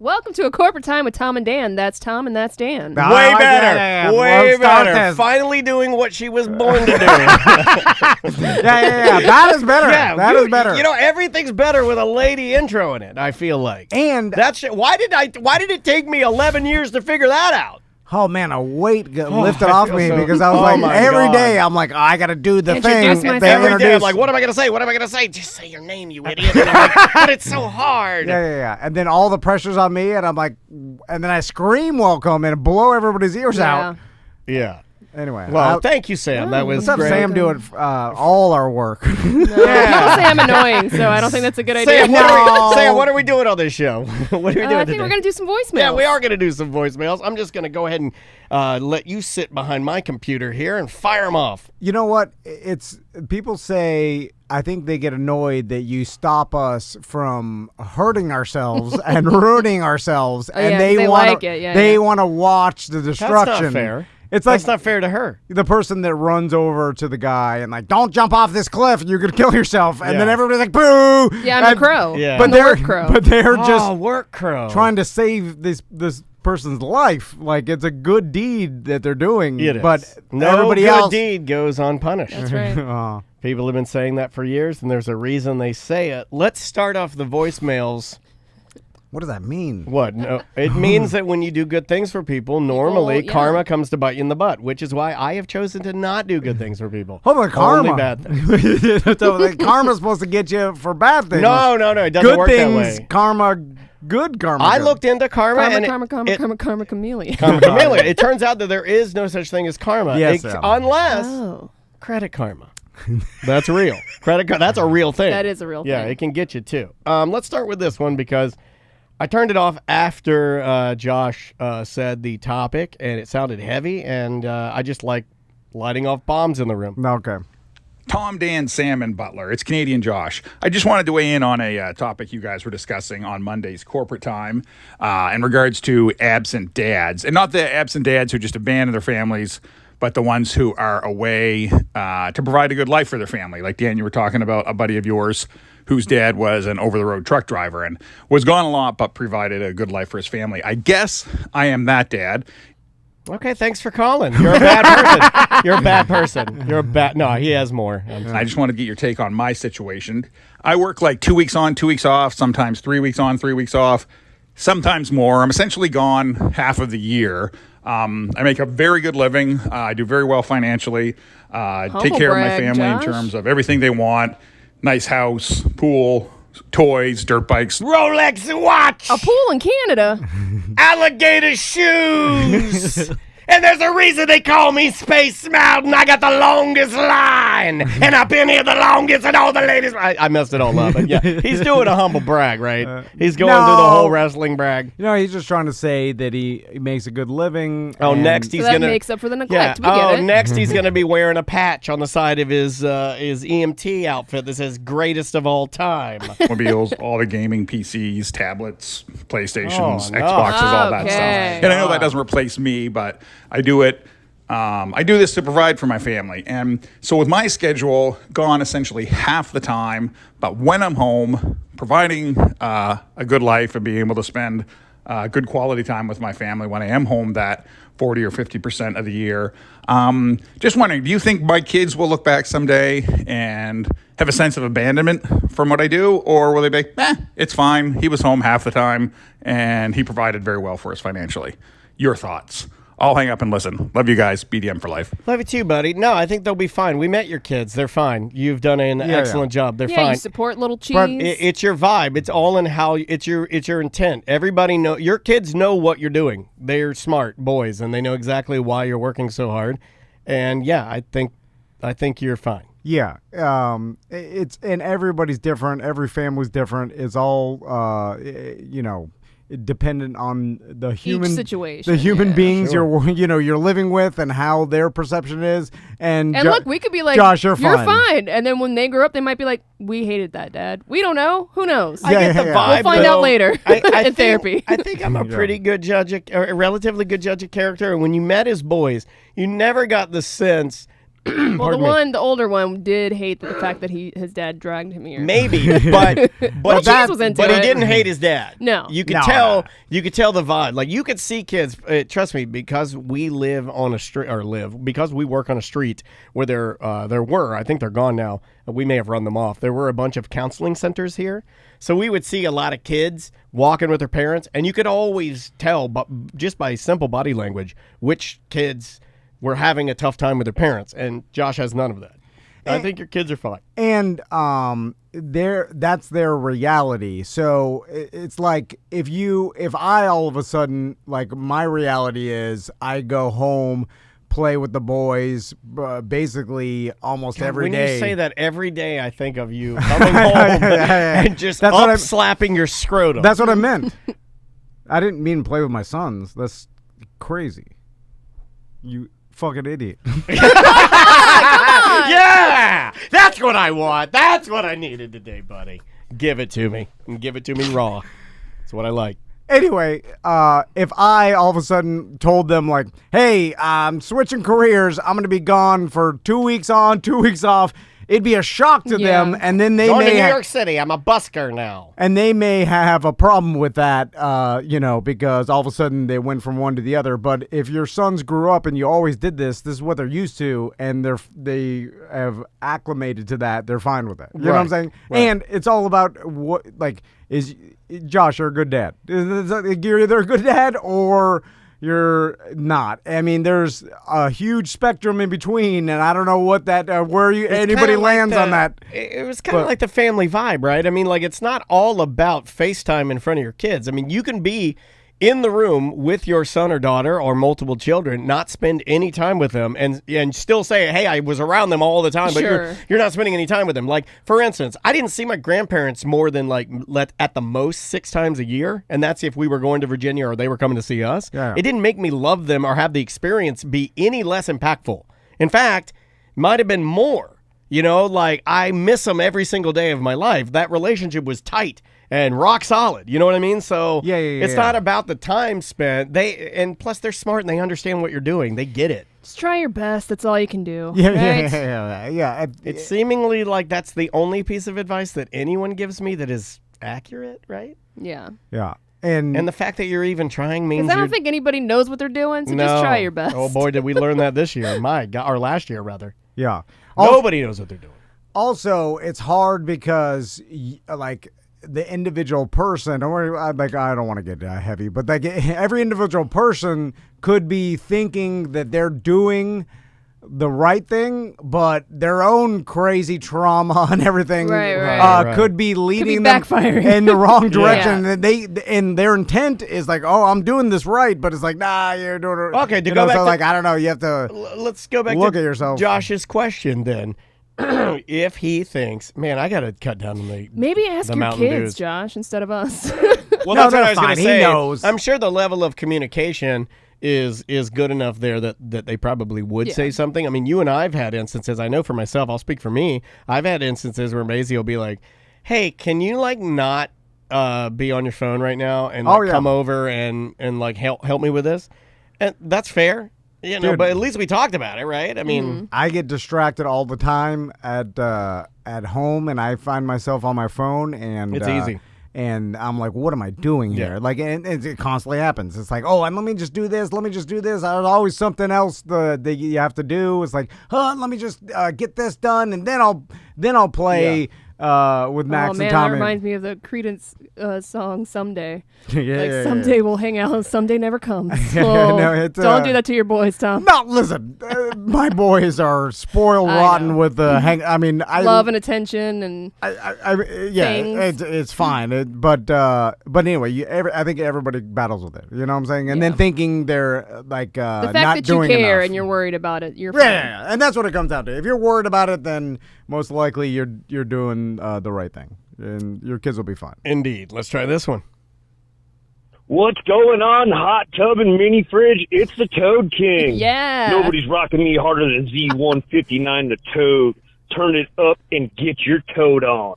Welcome to A Corporate Time with Tom and Dan. That's Tom and that's Dan. Way better. Way better. Finally doing what she was born to do. Yeah. That is better. Yeah, that is better. You know, everything's better with a lady intro in it, I feel like. And that's why did it take me 11 years to figure that out? Oh, man, a weight got lifted off me because I was like, every day I'm like, I got to do the thing. Every day I'm like, what am I going to say? What am I going to say? Just say your name, you idiot. And I'm like, but it's so hard. Yeah. And then all the pressure's on me, and I'm like, and then I scream welcome and blow everybody's ears out. Yeah. Anyway. Well, thank you, Sam. That was great. Sam doing all our work. No, people say I'm annoying, so I don't think that's a good idea. Sam, what are we doing on this show? What are we doing I think we're going to do some voicemails. Yeah, we are going to do some voicemails. I'm just going to go ahead and let you sit behind my computer here and fire them off. You know what? People say, I think they get annoyed that you stop us from hurting ourselves and ruining ourselves, and they want to watch the destruction. That's not fair. It's like, that's not fair to her. The person that runs over to the guy and like, don't jump off this cliff, you're gonna kill yourself, and then everybody's like, boo. Yeah, I'm a crow. Yeah. But they're just work crow trying to save this person's life. Like, it's a good deed that they're doing. It is. But everybody good deed goes unpunished. That's right. People have been saying that for years, and there's a reason they say it. Let's start off the voicemails. What does that mean? What? No, it means that when you do good things for people, normally karma comes to bite you in the butt, which is why I have chosen to not do good things for people. Hold on, karma. Only bad things. So karma's supposed to get you for bad things. No, it doesn't work that way. Good things, karma, good karma. I looked into karma. Karma chameleon. Karma chameleon. It turns out that there is no such thing as karma. Yes, unless credit karma. That's real. That's a real thing. That is a real thing. Yeah, it can get you too. Let's start with this one because I turned it off after Josh said the topic, and it sounded heavy, and I just like lighting off bombs in the room. Okay. Tom, Dan, Sam, and Butler. It's Canadian Josh. I just wanted to weigh in on a topic you guys were discussing on Monday's Corporate Time in regards to absent dads. And not the absent dads who just abandon their families, but the ones who are away to provide a good life for their family. Like, Dan, you were talking about a buddy of yours whose dad was an over-the-road truck driver and was gone a lot but provided a good life for his family. I guess I am that dad. Okay, thanks for calling. You're a bad person. You're a bad... No, he has more. I just want to get your take on my situation. I work like 2 weeks on, 2 weeks off, sometimes 3 weeks on, 3 weeks off, sometimes more. I'm essentially gone half of the year. I make a very good living. I do very well financially. Take care of my family in terms of everything they want. Nice house, pool, toys, dirt bikes. Rolex watch. A pool in Canada. Alligator shoes. And there's a reason they call me Space Mountain. I got the longest line. And I've been here the longest and all the ladies. I messed it all up. But yeah, he's doing a humble brag, right? He's going through the whole wrestling brag. No, he's just trying to say that he makes a good living. Oh, next he's going to... that makes up for the neglect. Yeah. Next he's going to be wearing a patch on the side of his EMT outfit that says greatest of all time. Automobiles, all the gaming PCs, tablets, PlayStations, Xboxes, all that stuff. And I know that doesn't replace me, but I do it. I do this to provide for my family. And so with my schedule gone essentially half the time, but when I'm home, providing a good life and being able to spend good quality time with my family when I am home that 40 or 50% of the year. Just wondering, do you think my kids will look back someday and have a sense of abandonment from what I do? Or will they be like, it's fine. He was home half the time and he provided very well for us financially. Your thoughts? I'll hang up and listen. Love you guys. BDM for life. Love you too, buddy. No, I think they'll be fine. We met your kids. They're fine. You've done an excellent job. They're fine. You support little cheese. But it's your vibe. It's all in how it's your intent. Everybody know your kids know what you're doing. They're smart boys and they know exactly why you're working so hard. And yeah, I think you're fine. Yeah. It's and everybody's different. Every family's different. It's all dependent on the human situation, the human beings you're living with and how their perception is. And look, we could be like, Josh, you're fine. And then when they grow up, they might be like, we hated that, Dad. We don't know. Who knows? I get the vibe. We'll find out later in therapy. I think I'm a pretty good judge, or a relatively good judge of character. And when you met his boys, you never got the sense Well, the older one did hate the fact that his dad dragged him here. Maybe, but he didn't hate his dad. No, you could tell. You could tell the vibe. Like you could see kids. Trust me, because we live on a street, because we work on a street where there were. I think they're gone now. We may have run them off. There were a bunch of counseling centers here, so we would see a lot of kids walking with their parents, and you could always tell, but just by simple body language, which kids were having a tough time with their parents, and Josh has none of that. I think your kids are fine. And that's their reality. So it's like if I all of a sudden, like my reality is I go home, play with the boys basically almost every day. When you say that every day, I think of you coming home and just slapping your scrotum. That's what I meant. I didn't mean to play with my sons. That's crazy. You fucking idiot. Yeah! That's what I want. That's what I needed today, buddy. Give it to me. And give it to me raw. That's what I like. Anyway, if I all of a sudden told them, like, hey, I'm switching careers. I'm going to be gone for 2 weeks on, 2 weeks off. It'd be a shock to them, and then they going may to New York City. I'm a busker now, and they may have a problem with that, because all of a sudden they went from one to the other. But if your sons grew up and you always did this is what they're used to, and they have acclimated to that. They're fine with it. You know what I'm saying? Right. And it's all about what, like, is Josh, you're a good dad? You're either a good dad or you're not. I mean, there's a huge spectrum in between, and I don't know what that anybody lands on that. It was kind of like the family vibe, right? I mean, like it's not all about FaceTime in front of your kids. I mean, you can be in the room with your son or daughter or multiple children, not spend any time with them, and still say, hey, I was around them all the time, but you're not spending any time with them. Like, for instance, I didn't see my grandparents more than at the most 6 times a year, and that's if we were going to Virginia or they were coming to see us. Yeah. It didn't make me love them or have the experience be any less impactful. In fact, might have been more. Like I miss them every single day of my life. That relationship was tight and rock solid. You know what I mean? So it's not about the time spent. And plus they're smart and they understand what you're doing. They get it. Just try your best. That's all you can do. Yeah. It's seemingly like that's the only piece of advice that anyone gives me that is accurate, right? Yeah. Yeah. And the fact that you're even trying means I don't think anybody knows what they're doing, so just try your best. Oh boy, did we learn that this year. My God, or last year rather. Yeah. Nobody knows what they're doing. Also, it's hard because like the individual person, I don't want to get heavy, but like every individual person could be thinking that they're doing the right thing, but their own crazy trauma and everything could be leading them in the wrong direction. And their intent is like, oh, I'm doing this right, but it's like, nah, you're doing it. Okay, to go back so like, I don't know, you have to let's go back look to at yourself. Josh's question then. If he thinks, man, I got to cut down the maybe ask the your Mountain kids, Dews. Josh, instead of us. Well, that's what I was going to say. He knows. I'm sure the level of communication is good enough there that they probably would say something. I mean, you and I have had instances. I know for myself, I'll speak for me. I've had instances where Maisie will be like, hey, can you not be on your phone right now and come over and like help me with this? And that's fair. Dude, but at least we talked about it, right? I mean, I get distracted all the time at home, and I find myself on my phone, and it's easy. And I'm like, what am I doing here? Like, and it constantly happens. It's like, and let me just do this. Let me just do this. There's always something else that you have to do. It's like, let me just get this done, and then I'll play. With Max and Tommy. That reminds me of the Creedence song "Someday." Someday we'll hang out. Someday never comes. Don't do that to your boys, Tom. No, listen, my boys are spoiled rotten with love and attention and things. It's fine. But anyway, I think everybody battles with it. You know what I'm saying? And then thinking they're like the fact not that you doing care enough. And you're worried about it. You're fine. Yeah, and that's what it comes down to. If you're worried about it, then most likely you're doing the right thing, and your kids will be fine. Indeed. Let's try this one. What's going on, hot tub and mini fridge? It's the Toad King. Yeah. Nobody's rocking me harder than Z159 the Toad. Turn it up and get your toad on.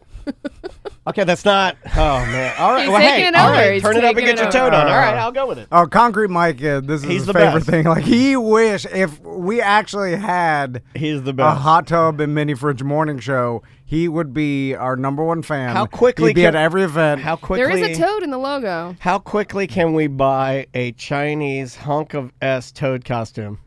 Okay, that's not. Oh man! All right, He's well, taking hey, it all over. right, He's turn it up and taking get your it toad over. on. All right, I'll go with it. Oh, Concrete Mike, this is He's his the favorite best. thing. Like, he wish if we actually had He's the a best. hot tub and mini fridge morning show, he would be our number one fan. How quickly He'd be at every event. How quickly? There is a toad in the logo. How quickly can we buy a Chinese hunk of S toad costume?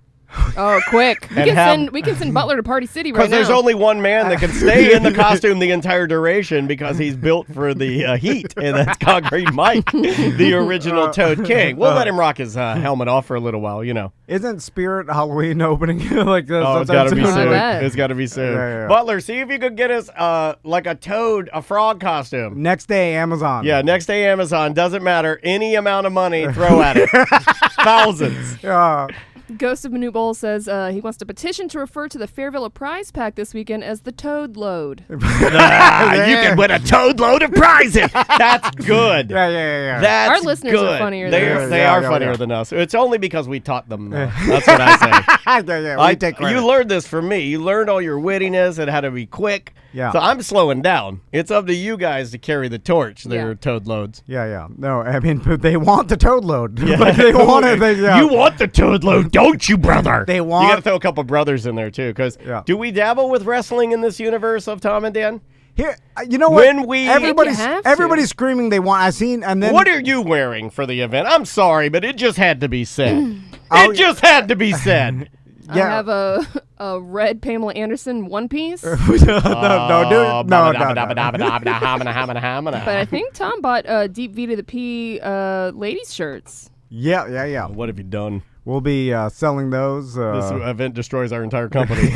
Oh, quick! We can send Butler to Party City right now. Because there's only one man that can stay in the costume the entire duration because he's built for the heat, and that's Concrete Mike, the original Toad King. We'll let him rock his helmet off for a little while, you know. Isn't Spirit Halloween opening like this? Oh, it's got to be soon. soon. bet. It's got to be soon. Yeah. Butler, see if you could get us like a frog costume. Next day, Amazon. Yeah, next day Amazon. Doesn't matter. Any amount of money, throw at it. Thousands. Ghost of Manute Bowl says he wants to petition to refer to the Fairville prize pack this weekend as the Toad Load. You can win a toad load of prizes. That's good. Yeah. That's Our listeners good. are funnier than us. They are funnier than us. It's only because we taught them. That's what I say. We take credit. You learned this from me. You learned all your wittiness and how to be quick. Yeah. So I'm slowing down. It's up to you guys to carry the torch. Their Yeah. toad loads. Yeah. No, I mean, but they want the toad load. Like, they want it. You want the toad load, don't you, brother? They want. You got to throw a couple brothers in there too, because do we dabble with wrestling in this universe of Tom and Dan? Here, you know what? everybody's everybody's screaming they want. I seen, and then What are you wearing for the event? I'm sorry, but it just had to be said. Oh, It just had to be said. Yeah. I have a red Pamela Anderson one piece, no, dude, no. but I think Tom bought Deep V to the P ladies shirts. Yeah. What have you done? We'll be selling those. This event destroys our entire company.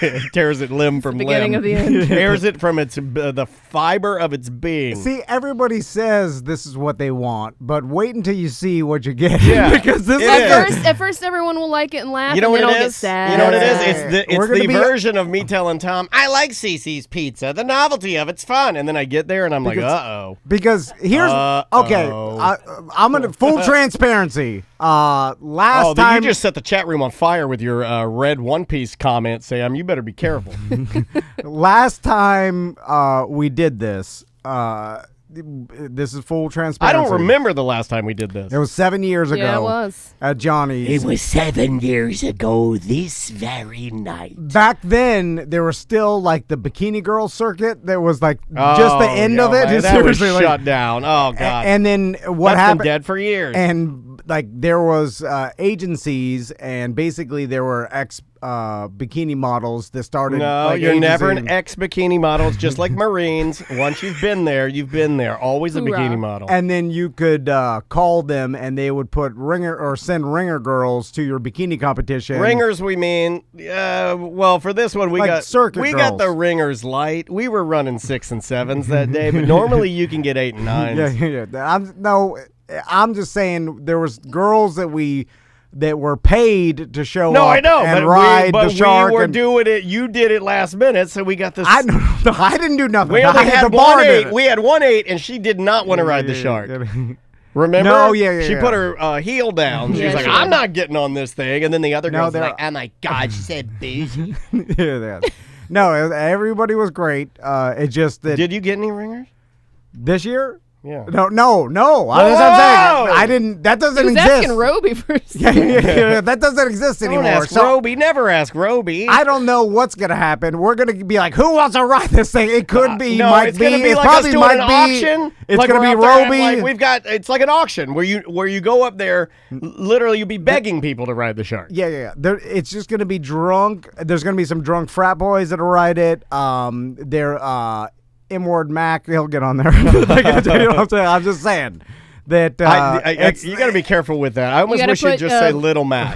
It tears it limb from Beginning limb. of the end. Tears it from its the fiber of its being. See, everybody says this is what they want, but wait until you see what you get. Yeah, because this it is is. At first, everyone will like it and laugh, You know and what then it I'll is? get sad. You know what it is? It's We're the gonna be- version of me telling Tom, I like CC's pizza. The novelty of it's fun. And then I get there and I'm like, uh-oh. Because here's okay. I'm gonna full transparency. Last time you just set the chat room on fire with your red One Piece comment, Sam. You better be careful. last time we did this. This is full I transparency. don't remember the last time we did this. It was 7 years ago. Yeah, it was. At Johnny's. It was 7 years ago this very night. Back then, there was still like the Bikini Girl circuit. There was like just the end of it. Man, Just that was seriously, like, shut down. Oh, God. and then what That's happened? been dead for years. And like there was agencies, and basically there were bikini models that started. No, like, you're never an agency. ex-bikini model. It's just like Marines. Once you've been there, you've been there. Always a Hoorah. bikini model. And then you could call them, and they would put send ringer girls to your bikini competition. Ringers, we mean. Well, for this one, we Like got circuit got the girls. ringers light. We were running 6 and 7s that day, but normally you can get 8 and 9s. Yeah. I'm just saying there was girls that were paid to show No, up I know, and but ride we the shark. were and, doing it. You did it last minute, so we got this. I didn't do nothing. We only had the bar 1 did 8. it. We had 1 8, and she did not want to ride the shark. Remember? No, yeah. She put her heel down. She Yeah, was like, she "I'm did. not getting on this thing." And then the other No, girls were they're- like, "Oh my God!" She said, "Bougie." No, everybody was great. It's just that Did you get any ringers? this year. Yeah. No. That's what I'm Whoa! saying. I didn't. That doesn't He was exist. asking Roby first. yeah, that doesn't exist Don't anymore. ask So Roby. Never ask Roby. I don't know what's gonna happen. We're gonna be like, who wants to ride this thing? It could be, no, might it's gonna be it like us probably doing might an be. auction. It's like gonna we're be out there at, Roby. like, we've got. It's like an auction where you go up there. Literally, you'll be begging people to ride the shark. Yeah. It's just gonna be drunk. There's gonna be some drunk frat boys that'll ride it. They're M-word Mac. He'll get on there. You know what I'm saying? I'm just saying that You got to be careful with that. I almost gotta wish you'd put, just say Little Mac.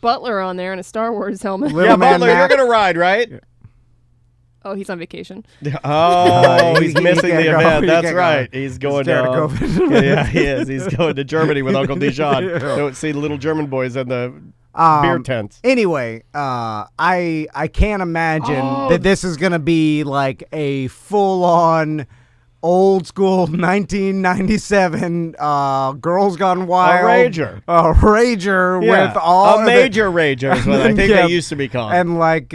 Butler on there in a Star Wars helmet. Little Yeah, Man Butler, you're Mac. gonna ride, right? Oh, he's on vacation. Oh, he's he missing can't the go. event. He That's can't go. right. He's going scared to. of COVID. Yeah, he is. He's going to Germany with Uncle Dijon. Don't see the little German boys in the beer tents. Anyway, I can't imagine Oh. that this is gonna be like a full-on old school 1997 Girls Gone Wild rager. Rager Yeah, with all a major rager is what I think Yeah. they used to be called. and like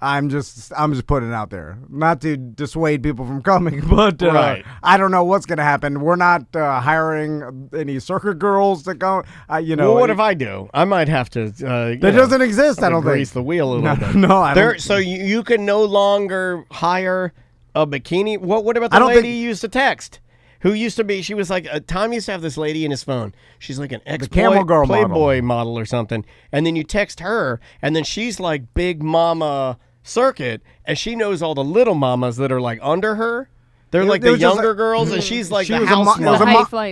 I'm just putting it out there, not to dissuade people from coming, but right. I don't know what's gonna happen. We're not hiring any circuit girls to go. Well, what if I do? I might have to. That doesn't exist. I don't think. Grease the wheel a little bit. No, I don't. So you can no longer hire a bikini. What about the lady you used to text? Who used to be? She was like Tom used to have this lady in his phone. She's like an Playboy model or something. And then you text her, and then she's like Big Mama Circuit, and she knows all the little mamas that are like under her. They're like the younger girls, and she's like the house.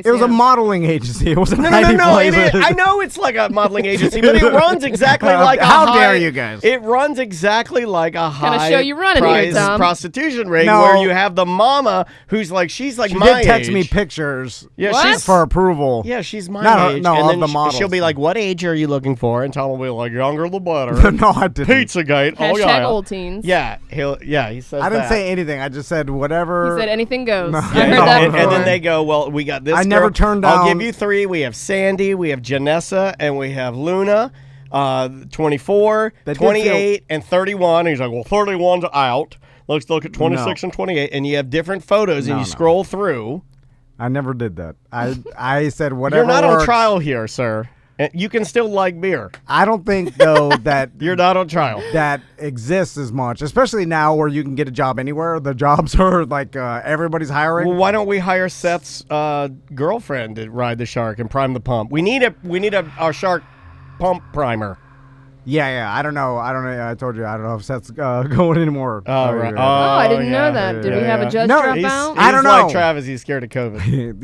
It was a modeling agency. It was no. I know it's like a modeling agency, but it runs exactly like how dare you guys? It runs exactly like a high show you running here, Tom. Prostitution ring where you have the mama who's like she's like my age. She did text me pictures. Yeah, she's for approval. Yeah, she's my age. No, and of the models. She'll be like, "What age are you looking for?" And Tom will be like, "Younger the better." No, I didn't. Pizzagate. Hashtag old teens. Yeah, he says. I didn't say anything. I just said whatever. He said anything goes. No. I heard that and then they go, well, we got this. I never turned down. I'll give you 3. We have Sandy, we have Janessa, and we have Luna. 24, 28, and 31. And he's like, well, 31's out. Let's look at 26 and 28. And you have different photos, and you scroll through. I never did that. I said whatever. You're not works. on trial here, sir. You can still like beer. I don't think, though, that you're not on trial. That exists as much, especially now where you can get a job anywhere. The jobs are like everybody's hiring. Well, why don't we hire Seth's girlfriend to ride the shark and prime the pump? We need our shark pump primer. Yeah. I don't know. I told you I don't know if Seth's going anymore. Oh, right. I didn't know that. Did we have a judge drop out? I don't know. Like Travis, he's scared of COVID.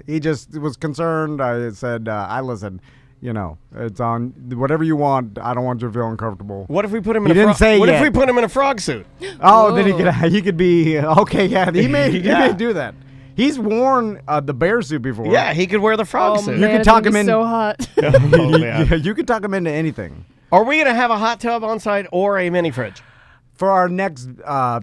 he just was concerned. I said, I listen. It's on whatever you want. I don't want you to feel uncomfortable. What if we put him in if we put him in a frog suit? Oh, then he could be okay. Yeah, he may do that. He's worn the bear suit before. Yeah, he could wear the frog suit. You could talk him in. So hot. You could talk him into anything. Are we gonna have a hot tub on site or a mini fridge? For our next,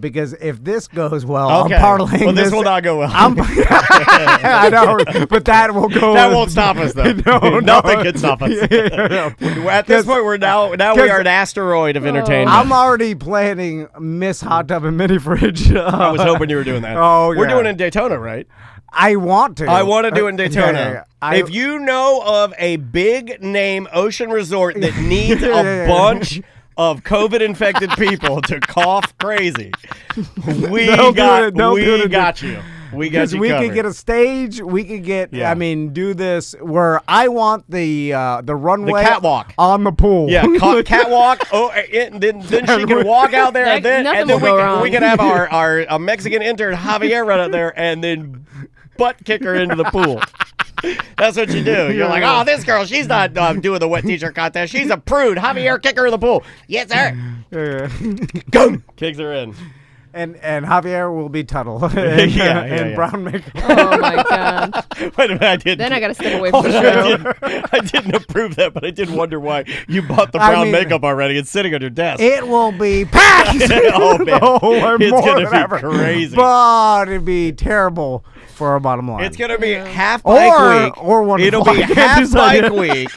because if this goes well, I'm parlaying this will not go well. I know, but that will go. That won't stop us, though. Nothing can stop us. At this point, we are an asteroid of entertainment. I'm already planning Miss Hot Tub and Mini Fridge. I was hoping you were doing that. Oh, yeah. We're doing it in Daytona, right? I want to. I want to do it in Daytona. If you know of a big name ocean resort that needs a bunch of COVID-infected people to cough crazy, we got you. We got you covered. Could get a stage. We could get. Yeah. I mean, do this where I want the runway, the catwalk on the pool. Yeah, catwalk. Then she can walk out there, and then we can have our Mexican intern Javier run out there, and then butt kick her into the pool. That's what you do. You're like, oh, this girl, she's not doing the wet t-shirt contest. She's a prude. Javier, kick her in the pool. Yes, sir. Go. Kicks her in. And Javier will be Tuttle and brown makeup. Oh, my God. Wait a minute, Then I got to step away from the show. I didn't approve that, but I did wonder why you bought the brown makeup already. It's sitting on your desk. It will be packed. Oh, man. It's going to be crazy. But it'd be terrible for our bottom line. It's going to be half bike week. Or one. It'll be half bike week.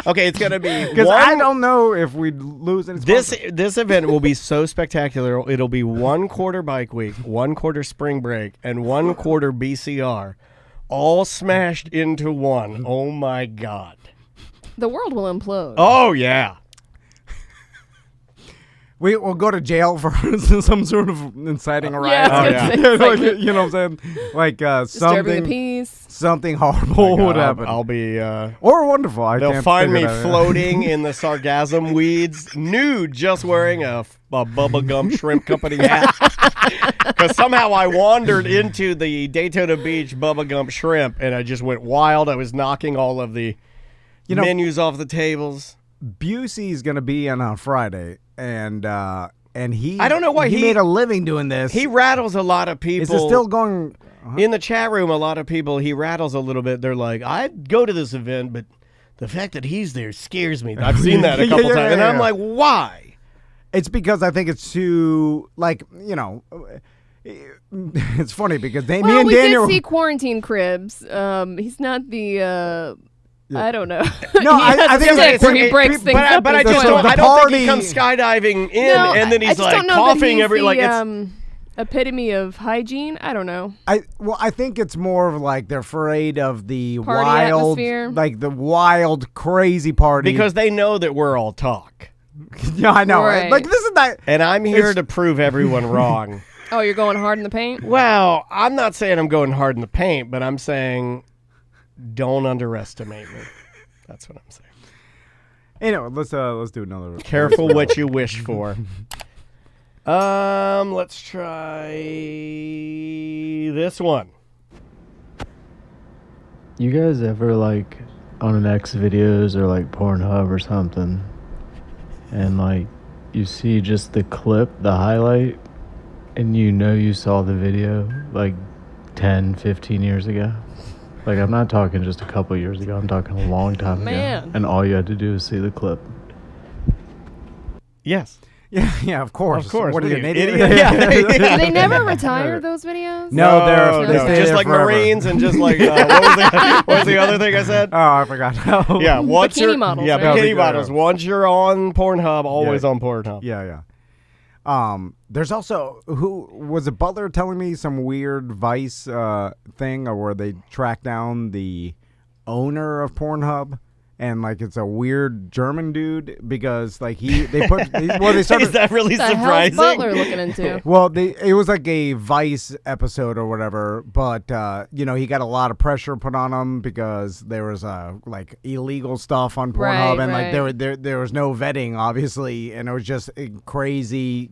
Okay, it's going to be because I don't know if we'd lose any sponsors. This event will be so spectacular. It'll be 1 quarter bike week, 1 quarter spring break, and 1 quarter BCR, all smashed into one. Oh, my God. The world will implode. Oh, yeah. We will go to jail for some sort of inciting a riot. You know what I'm saying? Like disturbing the peace. Something horrible would happen. I'll be or wonderful. They'll find me floating in the sargassum weeds, nude, just wearing a Bubba Gum Shrimp Company hat. Because somehow I wandered into the Daytona Beach Bubba Gum Shrimp, and I just went wild. I was knocking all of the menus off the tables. Busey's gonna be on Friday. And he, I don't know why he made a living doing this. He rattles a lot of people. Is it still going? In the chat room, a lot of people, he rattles a little bit. They're like, I'd go to this event, but the fact that he's there scares me. I've seen that a couple times. And I'm like, why? It's because I think it's too, it's funny because me and Daniel. We did see Quarantine Cribs. He's not the I don't know. No, I think it's where he breaks things up. But I just don't. I don't think he comes skydiving in and then he's like coughing every like it's epitome of hygiene. I don't know. I think it's more of like they're afraid of the party wild, atmosphere. like the wild, crazy party because they know that we're all talk. Yeah, I know. Right. Like this is not. And I'm here to prove everyone wrong. Oh, you're going hard in the paint? Well, I'm not saying I'm going hard in the paint, but I'm saying don't underestimate me. That's what I'm saying. Anyway, let's do another. Careful what you wish for. Let's try this one. You guys ever like on an X videos or like Pornhub or something, and like you see just the clip, the highlight, and you know you saw the video like 10, 15 years ago? Like, I'm not talking just a couple years ago. I'm talking a long time ago. And all you had to do is see the clip. Yes. Yeah, of course. Of course. What are you, an idiot? Do they never retire those videos? No, they're just like forever. Marines and just like what was the other thing I said? Oh, I forgot. Yeah, bikini models. Yeah, right? bikini models. Once you're on Pornhub, always on Pornhub. Yeah. There's also who was it? Butler telling me some weird Vice thing where they track down the owner of Pornhub. And like it's a weird German dude because like they started. Is that really surprising? How's Butler looking into? Well, it was like a Vice episode or whatever, but he got a lot of pressure put on him because there was like illegal stuff on Pornhub and like there was no vetting obviously, and it was just crazy,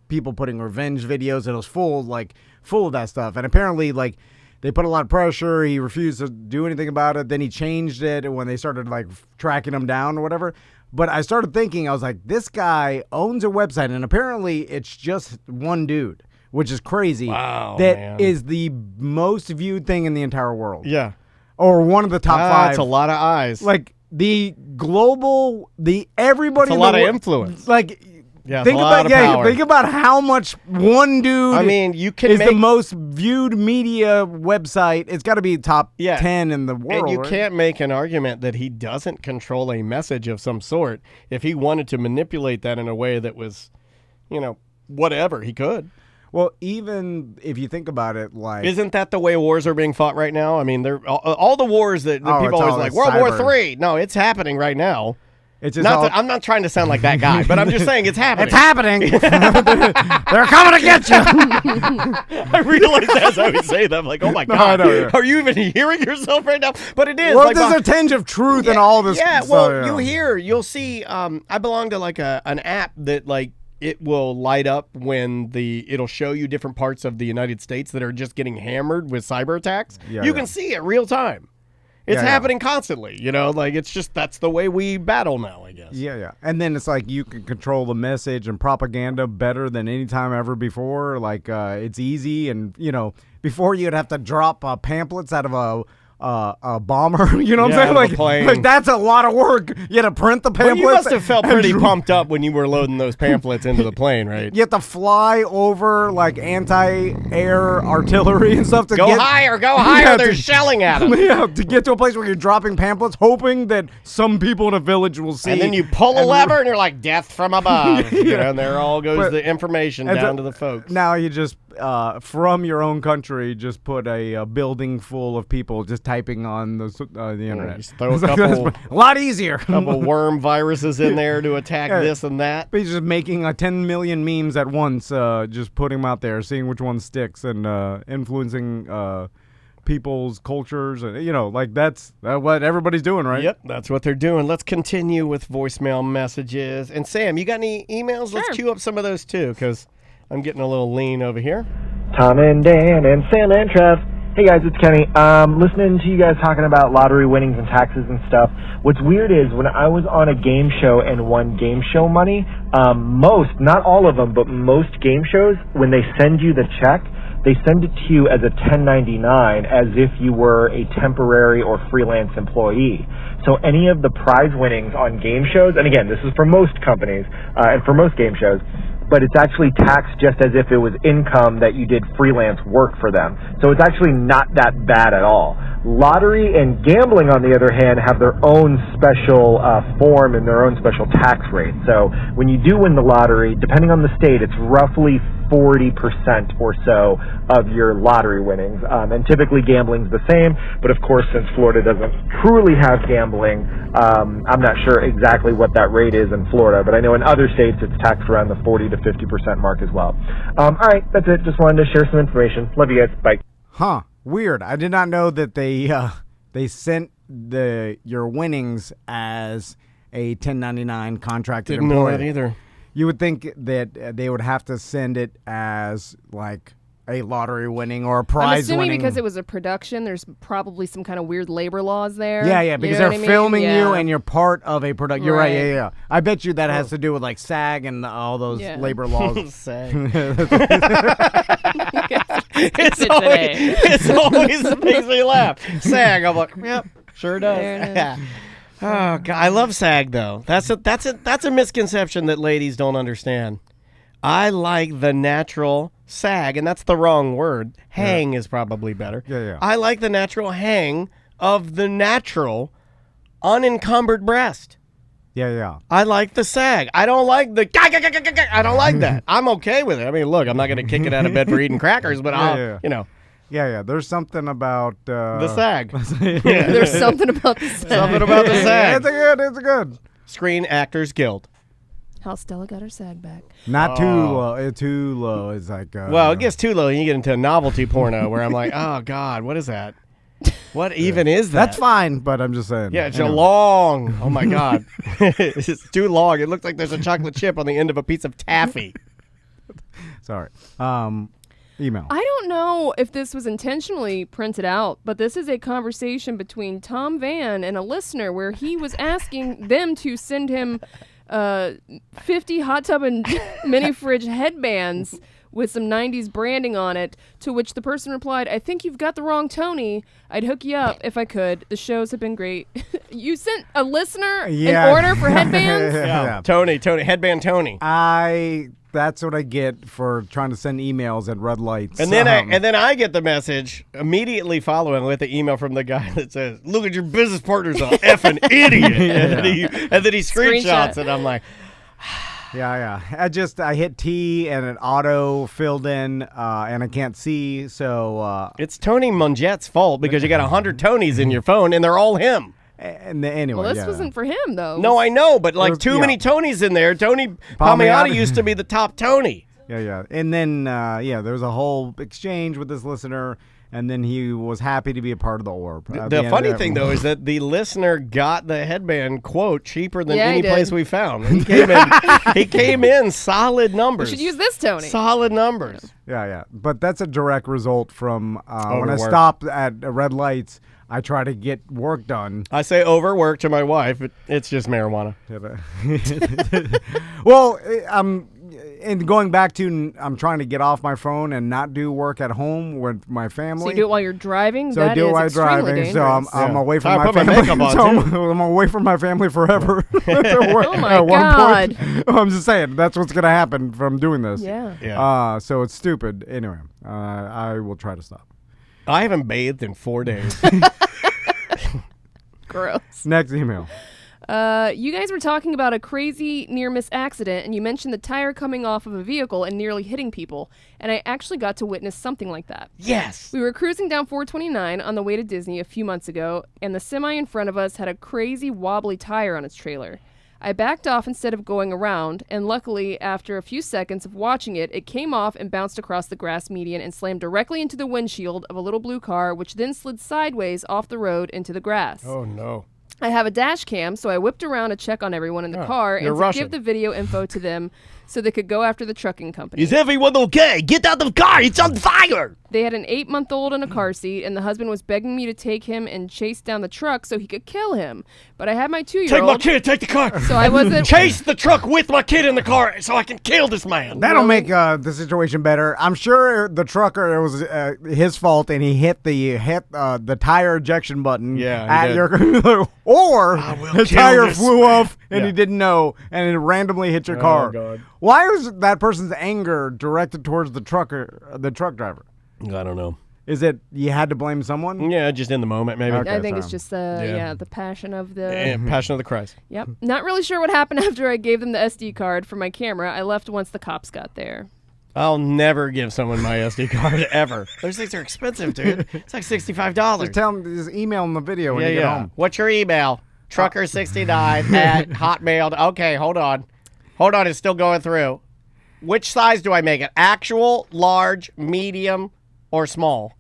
people putting revenge videos, and it was full of that stuff, and apparently like. They put a lot of pressure. He refused to do anything about it. Then he changed it when they started like tracking him down or whatever. But I started thinking, I was like, this guy owns a website, and apparently it's just one dude, which is crazy. Wow, that is the most viewed thing in the entire world. Yeah. Or one of the top 5. That's a lot of eyes. Like the global, everybody. It's a lot of influence. Like. Yeah, think about how much one dude. I mean, you can is the most viewed media website. It's got to be top 10 in the world. And you can't make an argument that he doesn't control a message of some sort. If he wanted to manipulate that in a way that was, whatever, he could. Well, even if you think about it, like... Isn't that the way wars are being fought right now? I mean, they're all the wars that people always like, World War III. No, it's happening right now. It's just I'm not trying to sound like that guy, but I'm just saying it's happening. It's happening. They're coming to get you. I realized as I was saying that, I'm like, oh my God, are you even hearing yourself right now? But it is. Well, like, there's a tinge of truth in all this. Yeah, well, you'll see. I belong to like an app that like it will light up when it'll show you different parts of the United States that are just getting hammered with cyber attacks. You can see it real time. It's happening constantly, like it's just that's the way we battle now, I guess. Yeah. And then it's like you can control the message and propaganda better than any time ever before. Like it's easy, and before you'd have to drop pamphlets out of a bomber. You know what I'm saying? Like that's a lot of work. You had to print the pamphlets. Well, you must have felt pretty pumped up when you were loading those pamphlets into the plane, right? You have to fly over like anti-air artillery and stuff to go higher. They're shelling at them. Yeah, to get to a place where you're dropping pamphlets, hoping that some people in a village will see. And then you pull a lever, and you're like, "Death from above." And there all goes the information down to the folks. Now you just from your own country, just put a building full of people just typing on the internet. Just throw a lot easier. Couple worm viruses in there to attack this and that. But just making 10 million memes at once, just putting them out there, seeing which one sticks, and influencing people's cultures, and like that's what everybody's doing, right? Yep, that's what they're doing. Let's continue with voicemail messages. And Sam, you got any emails? Sure. Let's queue up some of those too, because I'm getting a little lean over here. Tom and Dan and Sam and Trev. Hey guys, it's Kenny. Listening to you guys talking about lottery winnings and taxes and stuff. What's weird is when I was on a game show and won game show money, most, not all of them, but most game shows, when they send you the check, they send it to you as a 1099, as if you were a temporary or freelance employee. So any of the prize winnings on game shows, and again, this is for most companies and for most game shows, but it's actually taxed just as if it was income that you did freelance work for them. So it's actually not that bad at all. Lottery and gambling, on the other hand, have their own special form and their own special tax rate. So when you do win the lottery, depending on the state, it's roughly 40% or so of your lottery winnings. And typically gambling's the same, but of course, since Florida doesn't truly have gambling, I'm not sure exactly what that rate is in Florida, but I know in other states it's taxed around the 40 to 50% mark as well. All right, that's it. Just wanted to share some information. Love you guys. Bye. Huh. Weird. I did not know that they sent your winnings as a 1099 contracted employee. Didn't know that either. You would think that they would have to send it as like a lottery winning or a prize winning. I'm assuming because it was a production, there's probably some kind of weird labor laws there. Yeah, because they're filming you and you're part of a production. You're right, yeah. I bet you that has to do with like SAG and all those labor laws. SAG. It's always makes me laugh. SAG, I'm like, yep, sure does. Oh God, I love SAG though. That's a misconception that ladies don't understand. I like the natural sag, and that's the wrong word. Hang is probably better. Yeah. I like the natural hang of the natural, unencumbered breast. Yeah. I like the sag. I don't like the. I don't like that. I'm okay with it. I mean, look, I'm not going to kick it out of bed for eating crackers, but you know. Yeah. There's something about the sag. There's something about the sag. Something about the sag. It's a good. Screen Actors Guild. How Stella got her sag back. Not too low. Too low. It's like. Well, it gets too low, and you get into a novelty porno where I'm like, oh God, what is that? What even is that? That's fine, but I'm just saying. Yeah, it's a long. Oh my God, it's too long. It looks like there's a chocolate chip on the end of a piece of taffy. Sorry. Email. I don't know if this was intentionally printed out, but this is a conversation between Tom Van and a listener where he was asking them to send him 50 hot tub and mini fridge headbands with some 90s branding on it, to which the person replied, I think you've got the wrong Tony. I'd hook you up if I could. The shows have been great. You sent a listener an order for headbands? Yeah. Tony, headband Tony. That's what I get for trying to send emails at red lights. And then I get the message immediately following with the email from the guy that says, look at your business partner's a effing idiot. And then he screenshots it. I'm like, yeah. I hit T and it auto filled in and I can't see. So it's Tony Monget's fault because you got 100 Tonys in your phone and they're all him. And anyway, well, this wasn't for him though. No, I know, but like too many Tonys in there. Tony Palmiotti used to be the top Tony. Yeah. And then there was a whole exchange with this listener, and then he was happy to be a part of the orb. The funny thing though is that the listener got the headband quote cheaper than any place we found. He came in solid numbers. You should use this, Tony. Solid numbers. Yeah. But that's a direct result from when I stopped at red lights. I try to get work done. I say overwork to my wife. It's just marijuana. Well, and going back to, I'm trying to get off my phone and not do work at home with my family. So you do it while you're driving? So I do it while driving. Dangerous. So I'm away from my family. I'm away from my family forever. Oh my God. I'm just saying, that's what's going to happen from doing this. Yeah. So it's stupid. Anyway, I will try to stop. I haven't bathed in 4 days. Gross. Next email. You guys were talking about a crazy near-miss accident, and you mentioned the tire coming off of a vehicle and nearly hitting people, and I actually got to witness something like that. Yes! We were cruising down 429 on the way to Disney a few months ago, and the semi in front of us had a crazy wobbly tire on its trailer. I backed off instead of going around, and luckily, after a few seconds of watching it, it came off and bounced across the grass median and slammed directly into the windshield of a little blue car, which then slid sideways off the road into the grass. Oh, no. I have a dash cam, so I whipped around to check on everyone in the car and to give the video info to them so they could go after the trucking company. Is everyone okay? Get out of the car! It's on fire! They had an 8-month-old in a car seat, and the husband was begging me to take him and chase down the truck so he could kill him. But I had my 2-year-old. Take my kid, take the car. So I wasn't. Chase the truck with my kid in the car so I can kill this man. That'll make the situation better. I'm sure the trucker, it was his fault, and he hit the tire ejection button at your or the tire flew off and he didn't know, and it randomly hit your car. God. Why was that person's anger directed towards the truck driver? I don't know. Is it you had to blame someone? Yeah, just in the moment, maybe. Okay. I think it's just the passion of the Passion of the Christ. Yep. Not really sure what happened after I gave them the SD card for my camera. I left once the cops got there. I'll never give someone my SD card ever. Those things are expensive, dude. It's like $65. Just tell them, just email them the video when you get home. What's your email? Trucker69 at Hotmail. Okay, hold on. Hold on, it's still going through. Which size do I make it? Actual, large, medium, or small?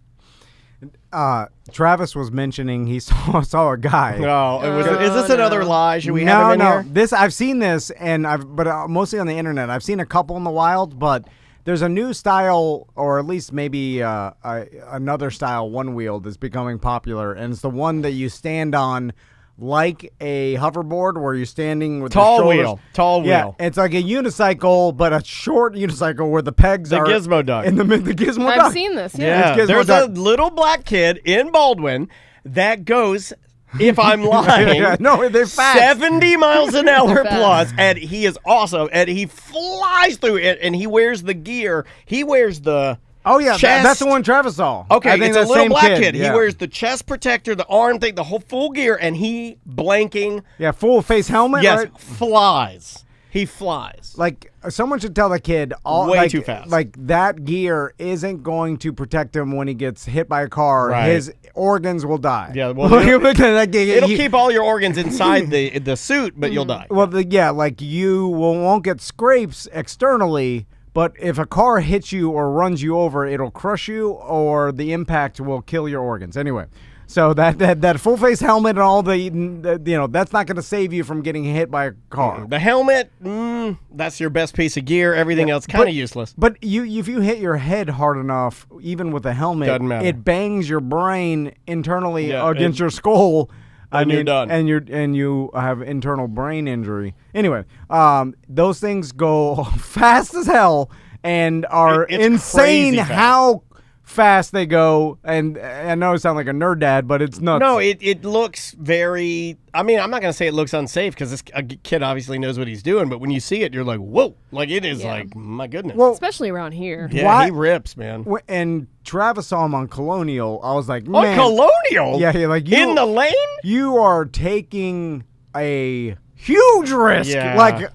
Travis was mentioning he saw a guy. Is this another lie? Should we have him in here? This I've seen this, and but mostly on the internet. I've seen a couple in the wild, but there's a new style, or at least maybe another style, one-wheeled is becoming popular, and it's the one that you stand on like a hoverboard, where you're standing with tall the wheel. Tall yeah, wheel. it's like a unicycle, but a short unicycle where the pegs are Gizmo Duck. in the Gizmo Duck. I've seen this. Yeah. There's a little black kid in Baldwin that goes, if I'm lying, no, they're fast. 70 miles an hour plus, and he is awesome, and he flies through it, and he wears the gear. He wears the chest. That's the one Travis saw. Okay, I think it's a little same black kid. Yeah. He wears the chest protector, the arm thing, the whole full gear, and he blanking. Yeah, full face helmet. Yes, right? flies. He flies. Like, someone should tell the kid way too fast. Like, that gear isn't going to protect him when he gets hit by a car. Right. His organs will die. Yeah, well, it'll keep all your organs inside the suit, but you'll die. Well, like you won't get scrapes externally, but if a car hits you or runs you over, it'll crush you, or the impact will kill your organs. Anyway. So that full face helmet and all that's not going to save you from getting hit by a car. The helmet, that's your best piece of gear. Everything else kind of useless. But if you hit your head hard enough, even with a helmet, doesn't matter. It bangs your brain internally against your skull. You're done. And you have internal brain injury. Anyway, those things go fast as hell and are insane how fast they go. And I know I sound like a nerd dad, but it's nuts. No, it looks very, I mean, I'm not going to say it looks unsafe because this kid obviously knows what he's doing, but when you see it, you're like, whoa. Like, it is like, my goodness. Well, especially around here. Yeah, he rips, man. And Travis saw him on Colonial. I was like, man. On Colonial? Yeah, like in the lane? You are taking a huge risk. Yeah. Like,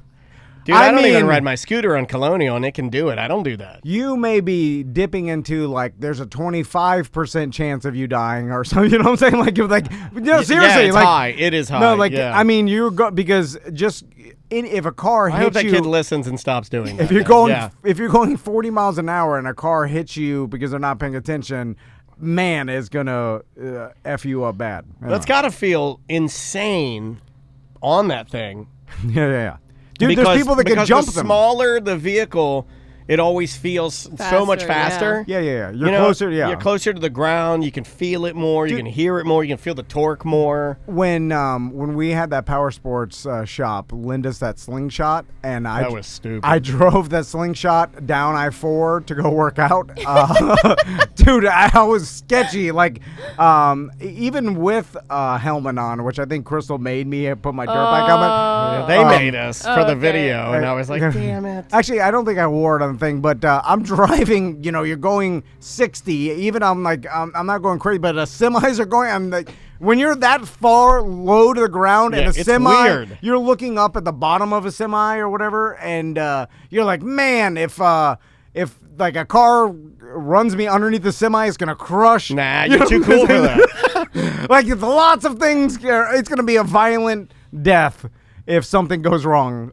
dude, I don't even ride my scooter on Colonial, and it can do it. I don't do that. You may be dipping into, like, there's a 25% chance of you dying or something. You know what I'm saying? Like, seriously. Yeah, it's like, high. It is high. No, like, yeah. I mean, because just if a car hits you. I hope that kid listens and stops doing that. If you're going 40 miles an hour and a car hits you because they're not paying attention, man, is going to F you up bad. That's got to feel insane on that thing. Yeah. Dude, there's people that can jump them. The smaller the vehicle, it always feels so much faster. Yeah. You're closer. Yeah, you're closer to the ground. You can feel it more. You can hear it more. You can feel the torque more. When we had that power sports shop, lend us that slingshot, and that was stupid. I drove that slingshot down I-4 to go work out. Dude, I was sketchy. Like, even with helmet on, which I think Crystal made me put my dirt bike helmet. They made us for the video, and I was like, damn it. Actually, I don't think I wore it on the thing, but I'm driving, you're going 60. Even I'm not going crazy, but semis are going, I'm like, when you're that far low to the ground in a semi, weird. You're looking up at the bottom of a semi or whatever, and you're like, man, if like a car runs me underneath the semi, it's gonna crush. Nah, you're too cool for that. Like, it's lots of things. It's gonna be a violent death if something goes wrong.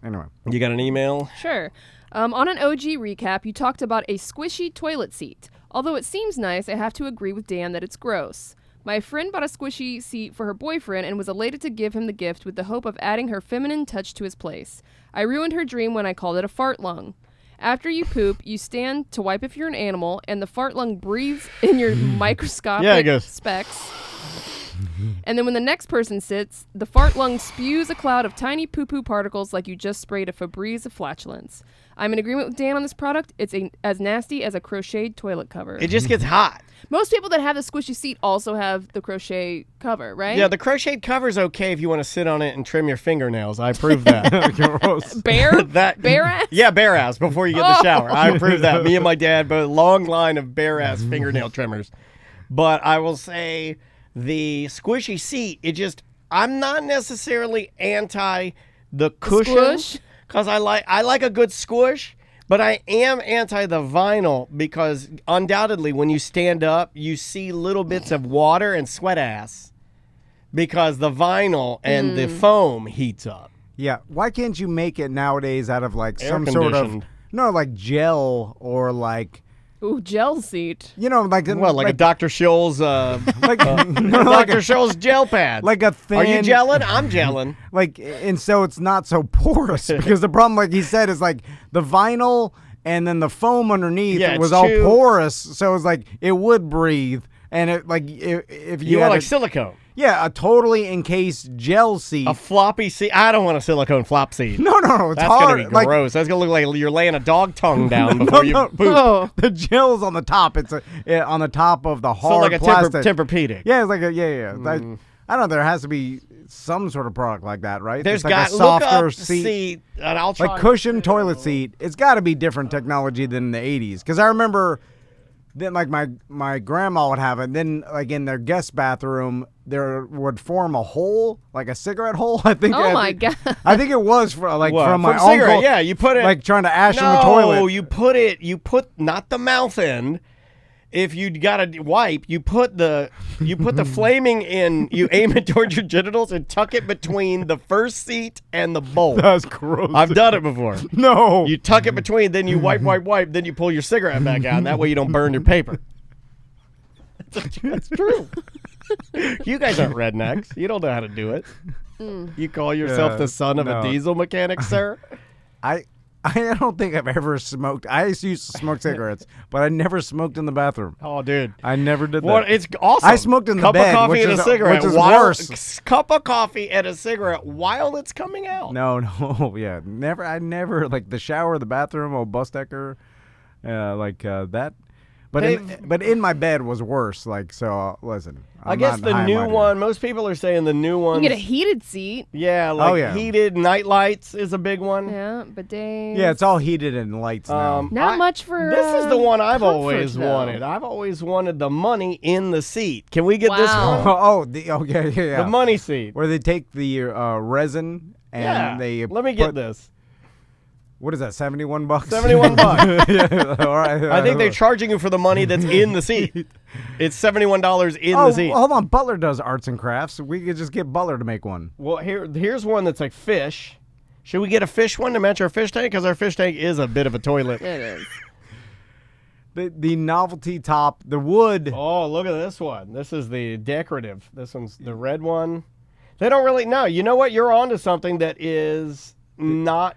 Anyway, you got an email? Sure. On an OG recap, you talked about a squishy toilet seat. Although it seems nice, I have to agree with Dan that it's gross. My friend bought a squishy seat for her boyfriend and was elated to give him the gift with the hope of adding her feminine touch to his place. I ruined her dream when I called it a fart lung. After you poop, you stand to wipe if you're an animal, and the fart lung breathes in your microscopic specks. And then when the next person sits, the fart lung spews a cloud of tiny poo-poo particles like you just sprayed a Febreze of flatulence. I'm in agreement with Dan on this product. It's as nasty as a crocheted toilet cover. It just gets hot. Most people that have the squishy seat also have the crochet cover, right? Yeah, the crocheted cover's okay if you want to sit on it and trim your fingernails. I approve that. Bare ass? Yeah, bare ass before you get in the shower. I approve that. Me and my dad, both long line of bare ass fingernail trimmers. But I will say the squishy seat, I'm not necessarily anti the cushion. Because I like a good squish. But I am anti the vinyl because undoubtedly when you stand up, you see little bits of water and sweat ass because the vinyl and the foam heats up. Yeah. Why can't you make it nowadays out of like some sort of, like gel or like. Ooh, gel seat. You know, like a Dr. Scholl's, Dr. Scholl's gel pad. Like a thin. Are you gelling? I'm gelling. And so it's not so porous because the problem, like he said, is like the vinyl and then the foam underneath was all porous. So it's like it would breathe, and it like if you want like silicone. Yeah, a totally encased gel seat. A floppy seat. I don't want a silicone flop seat. No, it's hard. That's going to be gross. That's going to look like you're laying a dog tongue down before you poop. No. The gel's on the top. It's on the top of the hard plastic. So like a Tempur-Pedic. Yeah, it's like a, yeah. I don't know. There has to be some sort of product like that, right? There's like got a softer look up seat and I'll try. Like cushion toilet seat. It's got to be different technology than the 80s. Because I remember then like my grandma would have it. Then like in their guest bathroom, there would form a hole, like a cigarette hole. I think. Oh my god! I think it was from my cigarette, uncle. Yeah, you put it like trying to ash in the toilet. No, you put not the mouth end. If you got a wipe, you put the flaming in. You aim it towards your genitals and tuck it between the first seat and the bowl. That's gross. I've done it before. No, you tuck it between, then you wipe, then you pull your cigarette back out, and that way you don't burn your paper. That's true. You guys aren't rednecks. You don't know how to do it. You call yourself the son of a diesel mechanic, sir? I don't think I've ever smoked. I used to smoke cigarettes, but I never smoked in the bathroom. Oh, dude. I never did that. Well, it's awesome. I smoked in the cup bed, of coffee and a cigarette. Which is worse. Cup of coffee and a cigarette while it's coming out. No, yeah. Never. I never, like the shower, the bathroom, Bustecker, that. But in my bed was worse. Like, so listen. I guess the new one, most people are saying the new one. You get a heated seat. Yeah, heated night lights is a big one. Yeah, bidets. Yeah, it's all heated and lights now. Not much for this is the one I've comfort, always though. wanted. I've always wanted the money in the seat. Can we get this one? Yeah. The money seat. Where they take the resin and they let me get this. What is that, $71? $71. Yeah, all right. I think they're charging you for the money that's in the seat. It's $71 in the seat. Hold on. Butler does arts and crafts. We could just get Butler to make one. Well, here's one that's like fish. Should we get a fish one to match our fish tank? Because our fish tank is a bit of a toilet. It is. The novelty top, the wood. Oh, look at this one. This is the decorative. This one's the red one. They don't really know. You know what? You're onto something that is not...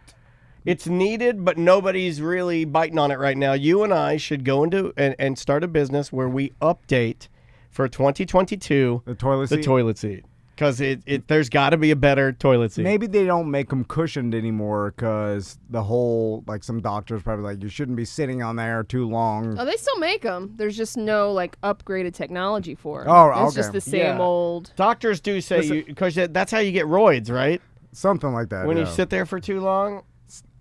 It's needed, but nobody's really biting on it right now. You and I should go into and start a business where we update for 2022 the toilet seat. Because there's got to be a better toilet seat. Maybe they don't make them cushioned anymore because the whole, like some doctors probably like, you shouldn't be sitting on there too long. Oh, they still make them. There's just no like upgraded technology for it. Oh, okay. It's just the same old. Doctors do say because that's how you get roids, right? Something like that. When you sit there for too long.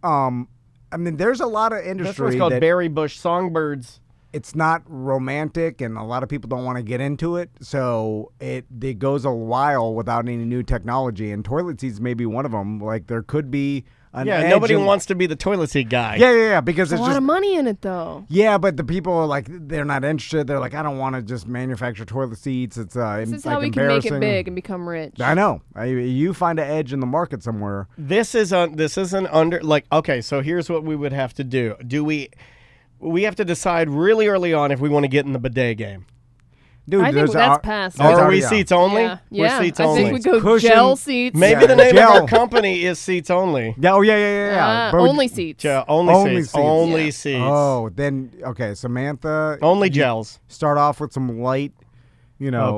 I mean, there's a lot of industry. That's what's called berry bush songbirds. It's not romantic, and a lot of people don't want to get into it. So it goes a while without any new technology, and toilet seats may be one of them. Like there could be an edge nobody wants to be the toilet seat guy. Yeah, because There's a lot of money in it, though. Yeah, but the people are like, they're not interested. They're like, I don't want to just manufacture toilet seats. It's this is like how we can make it big and become rich. I know. You find an edge in the market somewhere. This isn't under like okay. So here's what we would have to do. We have to decide really early on if we want to get in the bidet game. Dude, I think that's past. Are we seats only? Yeah, We're seats I only. think we go Cushion. gel seats. Maybe the name of our company is Seats Only. Yeah. Only seats. Yeah, only seats. Only seats. Oh, then okay, Samantha. Only gels. Start off with some light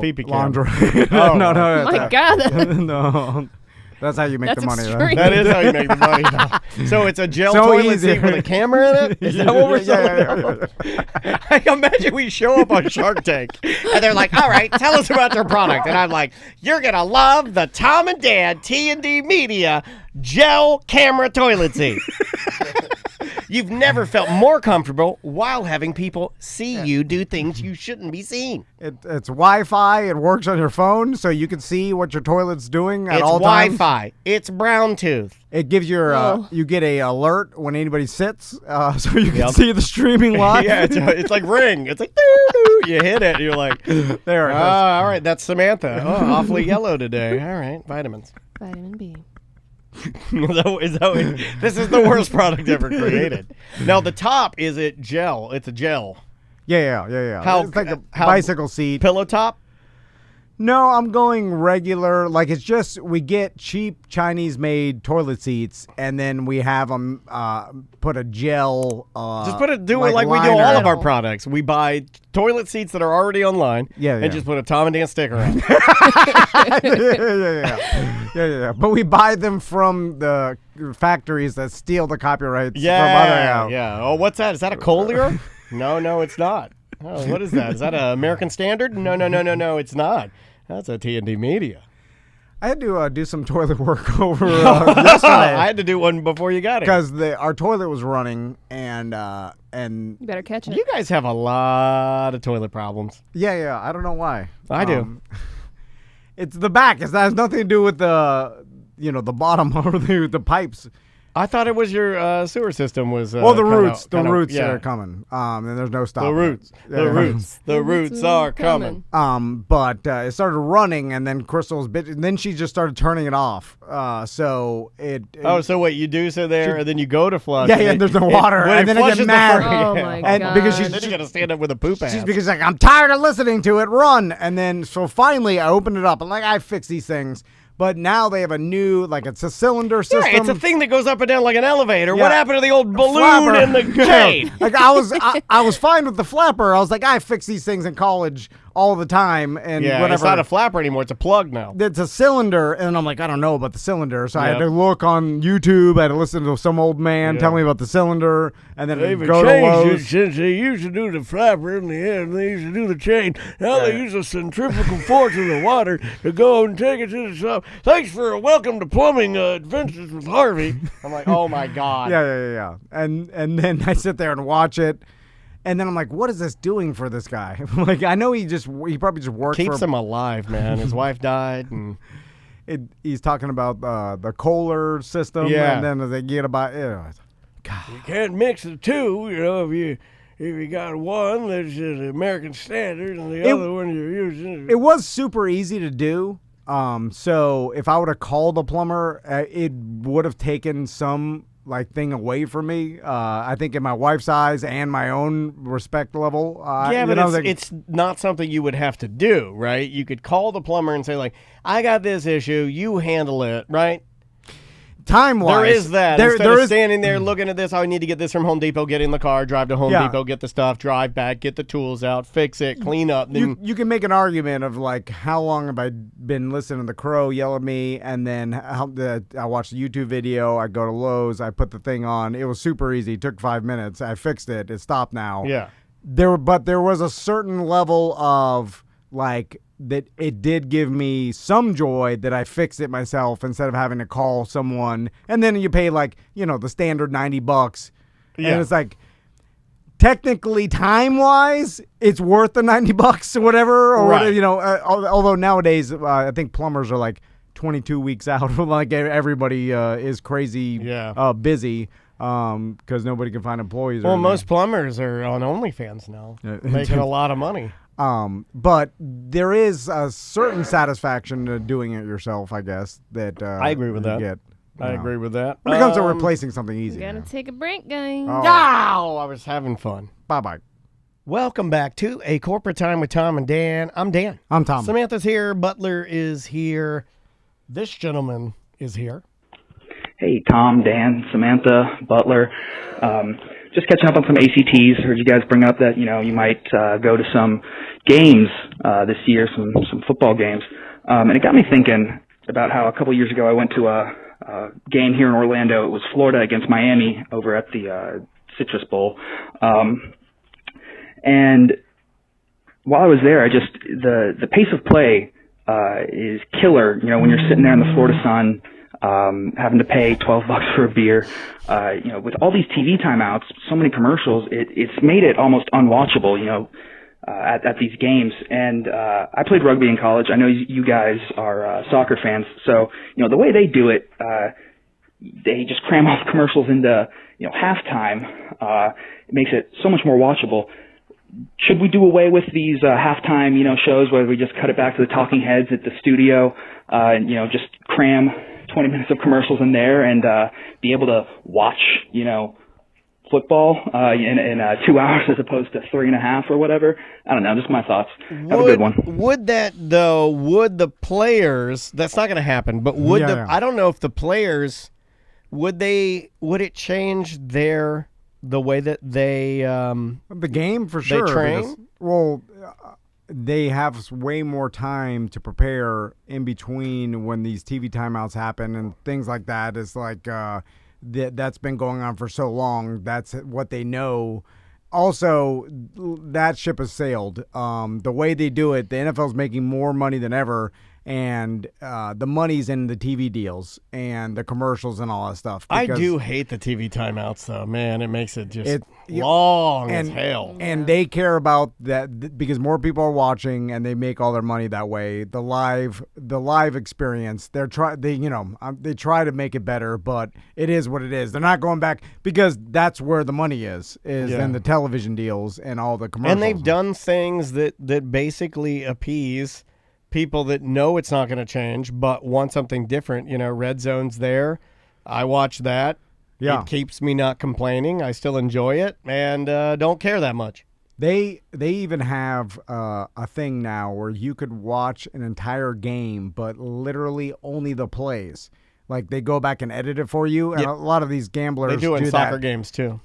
pee-pee laundry. Oh, no. My God. No. That's how you make the money, extreme. That is how you make the money. So it's a gel toilet seat with a camera in it? Is that what we're selling? I imagine we show up on Shark Tank, and they're like, all right, tell us about your product. And I'm like, you're going to love the Tom and Dan T&D Media gel camera toilet seat. You've never felt more comfortable while having people see you do things you shouldn't be seen. It's Wi-Fi. It works on your phone, so you can see what your toilet's doing at all times. It's Wi-Fi. It's brown tooth. It gives you get a alert when anybody sits, so you can see the streaming live. Yeah, it's like Ring. It's like doo-doo. You hit it, and you're like, there it is. All right, that's Samantha. Oh, awfully yellow today. All right, vitamins. Vitamin B. This is the worst product ever created. Now the top is it gel? It's a gel. Yeah. It's like a bicycle seat. Pillow top? No, I'm going regular. Like it's just we get cheap Chinese-made toilet seats, and then we have them put a gel. Just do it like we do all of our products. We buy toilet seats that are already online. And just put a Tom and Dan sticker on. Yeah. But we buy them from the factories that steal the copyrights from other. Yeah. Oh, what's that? Is that a Collier? No, it's not. Oh, what is that? Is that an American Standard? No, it's not. That's a T&D Media. I had to do some toilet work over yesterday. I had to do one before you got it. Because our toilet was running, and you better catch it. You guys have a lot of toilet problems. Yeah. I don't know why. I do. It's the back. It has nothing to do with the bottom or the pipes. I thought it was your sewer system was. The roots that are coming. And there's no stopping. The roots are coming. But it started running, and then Crystal's and then she just started turning it off. So what you do and then you go to flush. Yeah, and there's no water, and then I get mad. Oh my God! Because then you got to stand up with a poop ass. Because like I'm tired of listening to it run, and then so finally I opened it up and I fix these things. But now they have a new, it's a cylinder system. Yeah, it's a thing that goes up and down like an elevator. Yeah. What happened to the old balloon in the chain? I was fine with the flapper. I was like, I fix these things in college all the time, and whatever. It's not a flapper anymore. It's a plug now. It's a cylinder, and I'm like, I don't know about the cylinder, so I had to look on YouTube. I had to listen to some old man tell me about the cylinder, and then go to Lowe's. Since they used to do the flapper in the end, they used to do the chain. Now they use a centrifugal force in the water to go and take it to the shop. Thanks for a welcome to plumbing adventures with Harvey. I'm like, oh my God. Yeah. And then I sit there and watch it. And then I'm like, what is this doing for this guy? I know he probably just works. Keeps him alive, man. His wife died, and he's talking about the Kohler system. Yeah. And then they get about God. You can't mix the two. If you got one that's the American Standard and the other one you're using. It was super easy to do. So if I would have called a plumber, it would have taken some thing away from me. I think in my wife's eyes and my own respect level. But it's not something you would have to do, right? You could call the plumber and say, I got this issue, you handle it, right? Time-wise. There is that. Instead of standing there looking at this, I need to get this from Home Depot, get in the car, drive to Home Depot, get the stuff, drive back, get the tools out, fix it, clean up. You can make an argument of how long have I been listening to the crow yell at me, and then I watched the YouTube video, I go to Lowe's, I put the thing on. It was super easy. It took 5 minutes. I fixed it. It stopped now. Yeah. But there was a certain level of that it did give me some joy that I fixed it myself instead of having to call someone. And then you pay the standard $90. Yeah. And it's technically time-wise, it's worth the $90 or whatever. Or right. Although nowadays, I think plumbers are 22 weeks out. Everybody is crazy busy because nobody can find employees. Well, most plumbers are on OnlyFans now, making a lot of money. But there is a certain satisfaction to doing it yourself, I guess. That I agree with that. I agree with that. When it comes to replacing something easy. Gotta take a break, guys. Oh, I was having fun. Bye-bye. Welcome back to A Corporate Time with Tom and Dan. I'm Dan. I'm Tom. Samantha's here. Butler is here. This gentleman is here. Hey, Tom, Dan, Samantha, Butler. just catching up on some ACTs. Heard you guys bring up that, you might go to some games this year, some football games. And it got me thinking about how a couple years ago I went to a game here in Orlando. It was Florida against Miami over at the Citrus Bowl. And while I was there, the pace of play is killer. When you're sitting there in the Florida sun, having to pay $12 for a beer, with all these TV timeouts, so many commercials, it's made it almost unwatchable, at these games. And I played rugby in college. I know you guys are soccer fans, so the way they do it, they just cram all the commercials into halftime. It makes it so much more watchable. Should we do away with these halftime shows where we just cut it back to the talking heads at the studio, and just cram 20 minutes of commercials in there and be able to watch football in 2 hours as opposed to 3.5 or whatever? I don't know. Just my thoughts. Have a good one. Would the players? That's not going to happen. But I don't know if the players would it change the way that they the game for sure. They train? They have way more time to prepare in between when these TV timeouts happen and things like that. It's like that's been going on for so long. That's what they know. Also, that ship has sailed. The way they do it, the NFL's making more money than ever, and the money's in the TV deals and the commercials and all that stuff. I do hate the TV timeouts, though. Man, it makes it just long as hell. And they care about that because more people are watching, and they make all their money that way. The live experience, they try to make it better, but it is what it is. They're not going back because that's where the money is in the television deals and all the commercials. And they've done things that basically appease people that know it's not going to change but want something different. Red Zone's there. I watch that. Yeah. It keeps me not complaining. I still enjoy it and don't care that much. They even have a thing now where you could watch an entire game but literally only the plays. Like they go back and edit it for you, and a lot of these gamblers they do in soccer that games too.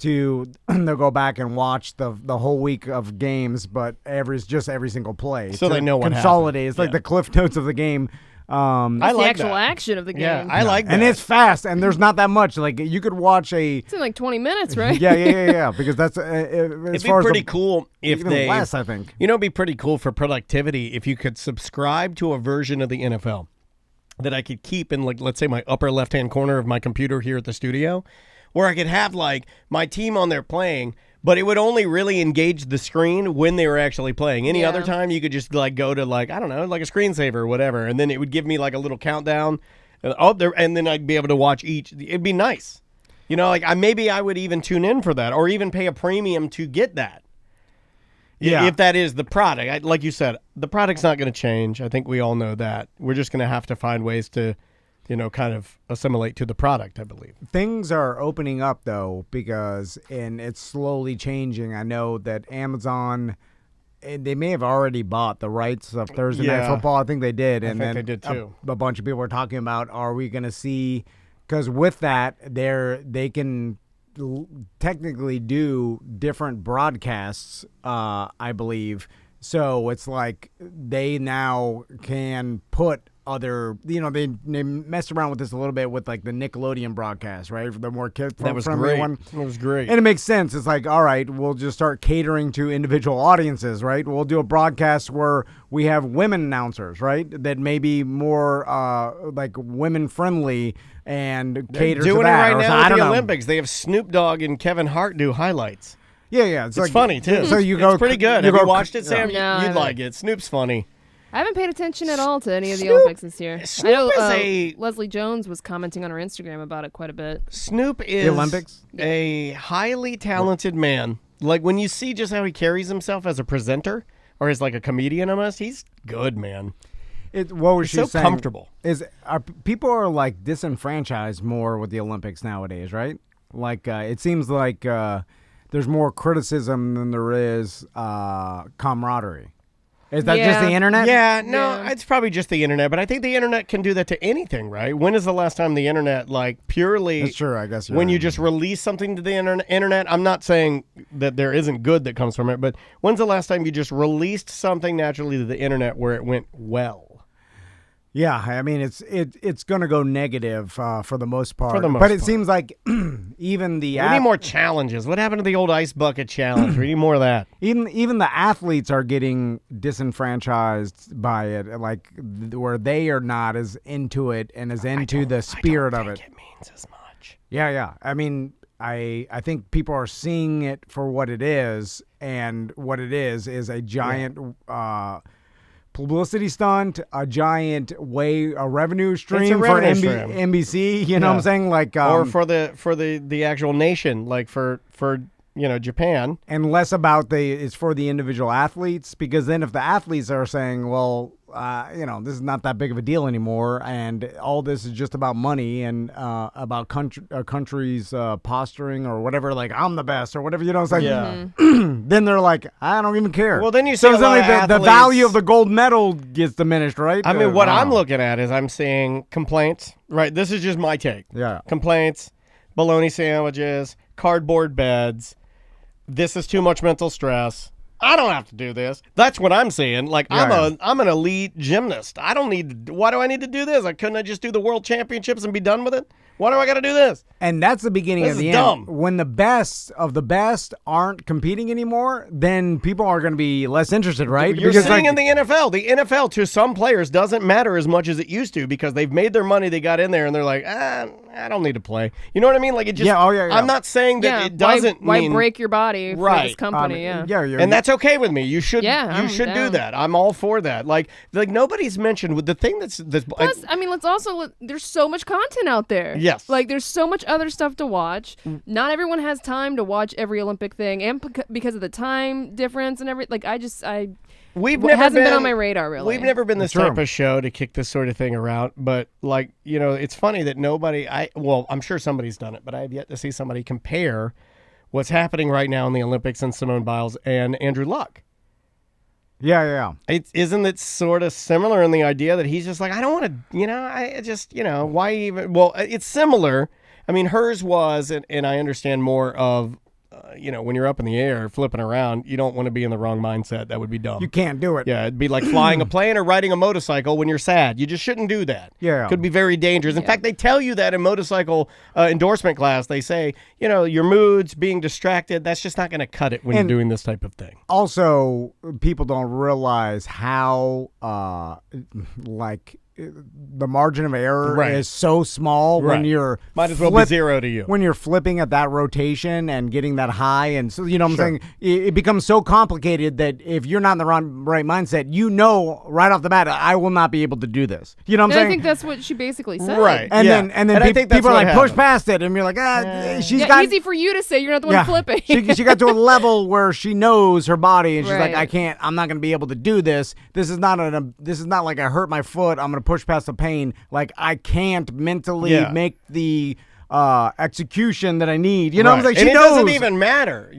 They'll go back and watch the whole week of games, but every single play, so they know what consolidate. happened. It's like the cliff notes of the game. I like the actual action of the game. Yeah, I like that, and it's fast, and there's not that much. Like you could watch It's in like 20 minutes, right? Yeah. Because that's it'd be pretty cool if they less. I think it'd be pretty cool for productivity if you could subscribe to a version of the NFL that I could keep in, like, let's say my upper left-hand corner of my computer here at the studio, where I could have, like, my team on there playing, but it would only really engage the screen when they were actually playing. Any other time, you could just, like, go to, like, I don't know, like a screensaver or whatever, and then it would give me, like, a little countdown, and then I'd be able to watch each. It'd be nice. Maybe I would even tune in for that, or even pay a premium to get that. Yeah, if that is the product. Like you said, the product's not going to change. I think we all know that. We're just going to have to find ways to, kind of assimilate to the product, I believe. Things are opening up, though, and it's slowly changing. I know that Amazon, they may have already bought the rights of Thursday Night Football. I think they did. I think they did, too. A bunch of people were talking about, are we going to see, because with that, they can technically do different broadcasts, I believe. So it's like they now can put other, they messed around with this a little bit with like the Nickelodeon broadcast, right? For the more kid-friendly one. That was great. And it makes sense. It's like, all right, we'll just start catering to individual audiences, right? We'll do a broadcast where we have women announcers, right? That may be more like women-friendly and cater to that. They're doing it right now with the Olympics. They have Snoop Dogg and Kevin Hart do highlights. Yeah. It's like, funny, too. So it's pretty good. Have you watched it, Sam? No, You'd like it. Snoop's funny. I haven't paid attention at all to any of the Olympics this year. Snoop I know Leslie Jones was commenting on her Instagram about it quite a bit. Snoop is the Olympics? A highly talented man. Like when you see just how he carries himself as a presenter or as like a comedian almost, he's good, man. What was she so saying? Comfortable. People are like disenfranchised more with the Olympics nowadays, right? Like it seems like there's more criticism than there is camaraderie. Is that just the internet? Yeah, no, it's probably just the internet. But I think the internet can do that to anything, right? When is the last time the internet, like, purely... That's true, I guess. When you just release something to the internet, I'm not saying that there isn't good that comes from it, but when's the last time you just released something naturally to the internet where it went well? Yeah, I mean, it's going to go negative for the most part. For the most but it part. seems like even the... We need more challenges. What happened to the old ice bucket challenge? We need more of that. Even the athletes are getting disenfranchised by it, like where they are not as into it and as into the spirit of it. It means as much. Yeah. I mean, I think people are seeing it for what it is, and what it is a giant... publicity stunt, a giant a revenue stream for NBC. You know what I'm saying? Like, or for the actual nation, like for Japan, and less about it's for the individual athletes, because then if the athletes are saying, well, this is not that big of a deal anymore, and all this is just about money and about countries posturing or whatever, like I'm the best or whatever, it's like, then they're like, I don't even care. Well, then you see the value of the gold medal gets diminished, right? I mean, what I'm looking at is I'm seeing complaints, right? This is just my take. Yeah. Complaints, bologna sandwiches, cardboard beds. This is too much mental stress. I don't have to do this. That's what I'm saying. Like, I'm an elite gymnast. I don't need why do I need to do this? Couldn't I just do the world championships and be done with it? Why do I got to do this? And that's the beginning of the end. When the best of the best aren't competing anymore, then people are going to be less interested, right? You're seeing in the NFL. The NFL, to some players, doesn't matter as much as it used to because they've made their money. They got in there, and they're like, I don't need to play. You know what I mean? Like, it just... I'm not saying that it doesn't why break your body for this company? And that's okay with me. You should do that. I'm all for that. Like nobody's mentioned with the thing that's plus, I mean, there's so much content out there. Yes. Like, there's so much other stuff to watch. Not everyone has time to watch every Olympic thing, and because of the time difference and everything. Like, hasn't been on my radar, really. We've never been this type of show to kick this sort of thing around. But, like, it's funny that I'm sure somebody's done it, but I have yet to see somebody compare what's happening right now in the Olympics and Simone Biles and Andrew Luck. Yeah. Isn't it sort of similar in the idea that he's just like, I don't want to, why even? Well, it's similar. I mean, hers was, and I understand more of, when you're up in the air flipping around, you don't want to be in the wrong mindset. That would be dumb. You can't do it. Yeah, it'd be like flying a plane or riding a motorcycle when you're sad. You just shouldn't do that. Yeah. Could be very dangerous. In fact, they tell you that in motorcycle endorsement class. They say, your moods, being distracted, that's just not going to cut it when you're doing this type of thing. Also, people don't realize how, the margin of error is so small when you're might as well be zero to you when you're flipping at that rotation and getting that high, and so what I'm saying, it becomes so complicated that if you're not in the right mindset, right off the bat, I will not be able to do this. You know what I'm saying? I think that's what she basically said. Right. And then I think people are like, happened. push past it, and you're like, easy for you to say. You're not the one flipping. she got to a level where she knows her body, and she's like, I'm not going to be able to do this. This is not like I hurt my foot. I'm going to push past the pain. Like, I can't mentally make the execution that I need. You know what I'm saying? She knows. It doesn't even matter.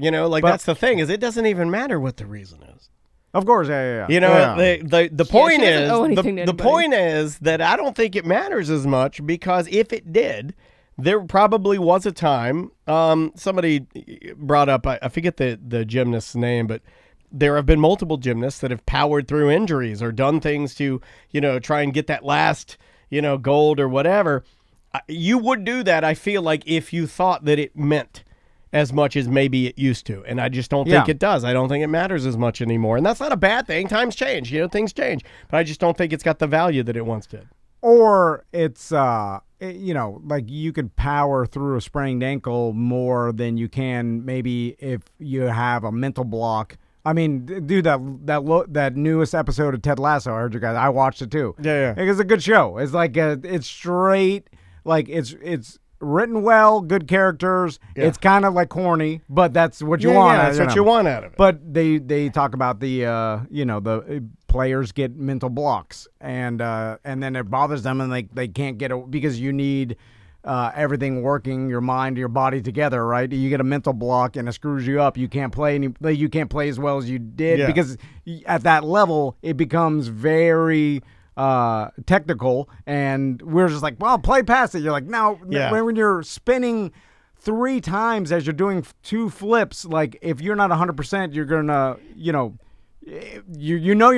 That's the thing, is it doesn't even matter what the reason is. Of course, yeah. The point is, the point is that I don't think it matters as much, because if it did, there probably was a time, somebody brought up, I forget the gymnast's name, but there have been multiple gymnasts that have powered through injuries or done things to, try and get that last, gold or whatever. You would do that, I feel like, if you thought that it meant as much as maybe it used to. And I just don't think it does. I don't think it matters as much anymore. And that's not a bad thing. Times change. Things change. But I just don't think it's got the value that it once did. Or it's, like you could power through a sprained ankle more than you can maybe if you have a mental block. I mean, dude, that newest episode of Ted Lasso, I heard you guys. I watched it too. Yeah. It's a good show. It's like it's straight, like it's written well, good characters. Yeah. It's kind of like corny, but that's what you want. Yeah, that's what you want out of it. But they talk about the the players get mental blocks, and then it bothers them, and they can't get it because you need everything working, your mind, your body together, right? You get a mental block and it screws you up. You can't play you can't play as well as you did because at that level it becomes very technical, and we're just like, well, play past it. You're like, no, when you're spinning 3 times as you're doing 2 flips, like if you're not 100%, you're gonna, you're not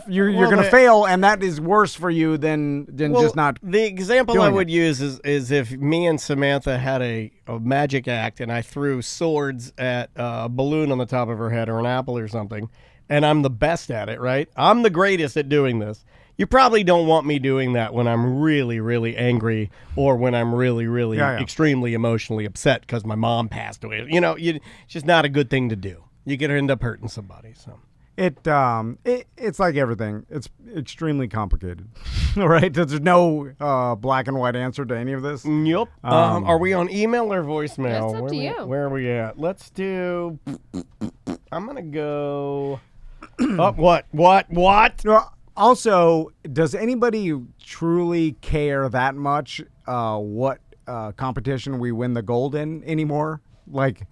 you're gonna fail, and that is worse for you than just not. The example I would use is if me and Samantha had a magic act, and I threw swords at a balloon on the top of her head or an apple or something, and I'm the best at it, right? I'm the greatest at doing this. You probably don't want me doing that when I'm really, really angry or when I'm really, really extremely emotionally upset because my mom passed away. It's just not a good thing to do. You could end up hurting somebody. So it's like everything. It's extremely complicated, right? There's no black and white answer to any of this. Yep. Are we on email or voicemail? That's up to you. Where are we at? Let's do. I'm gonna go. What? Well, also, does anybody truly care that much what competition we win the gold in anymore? Like,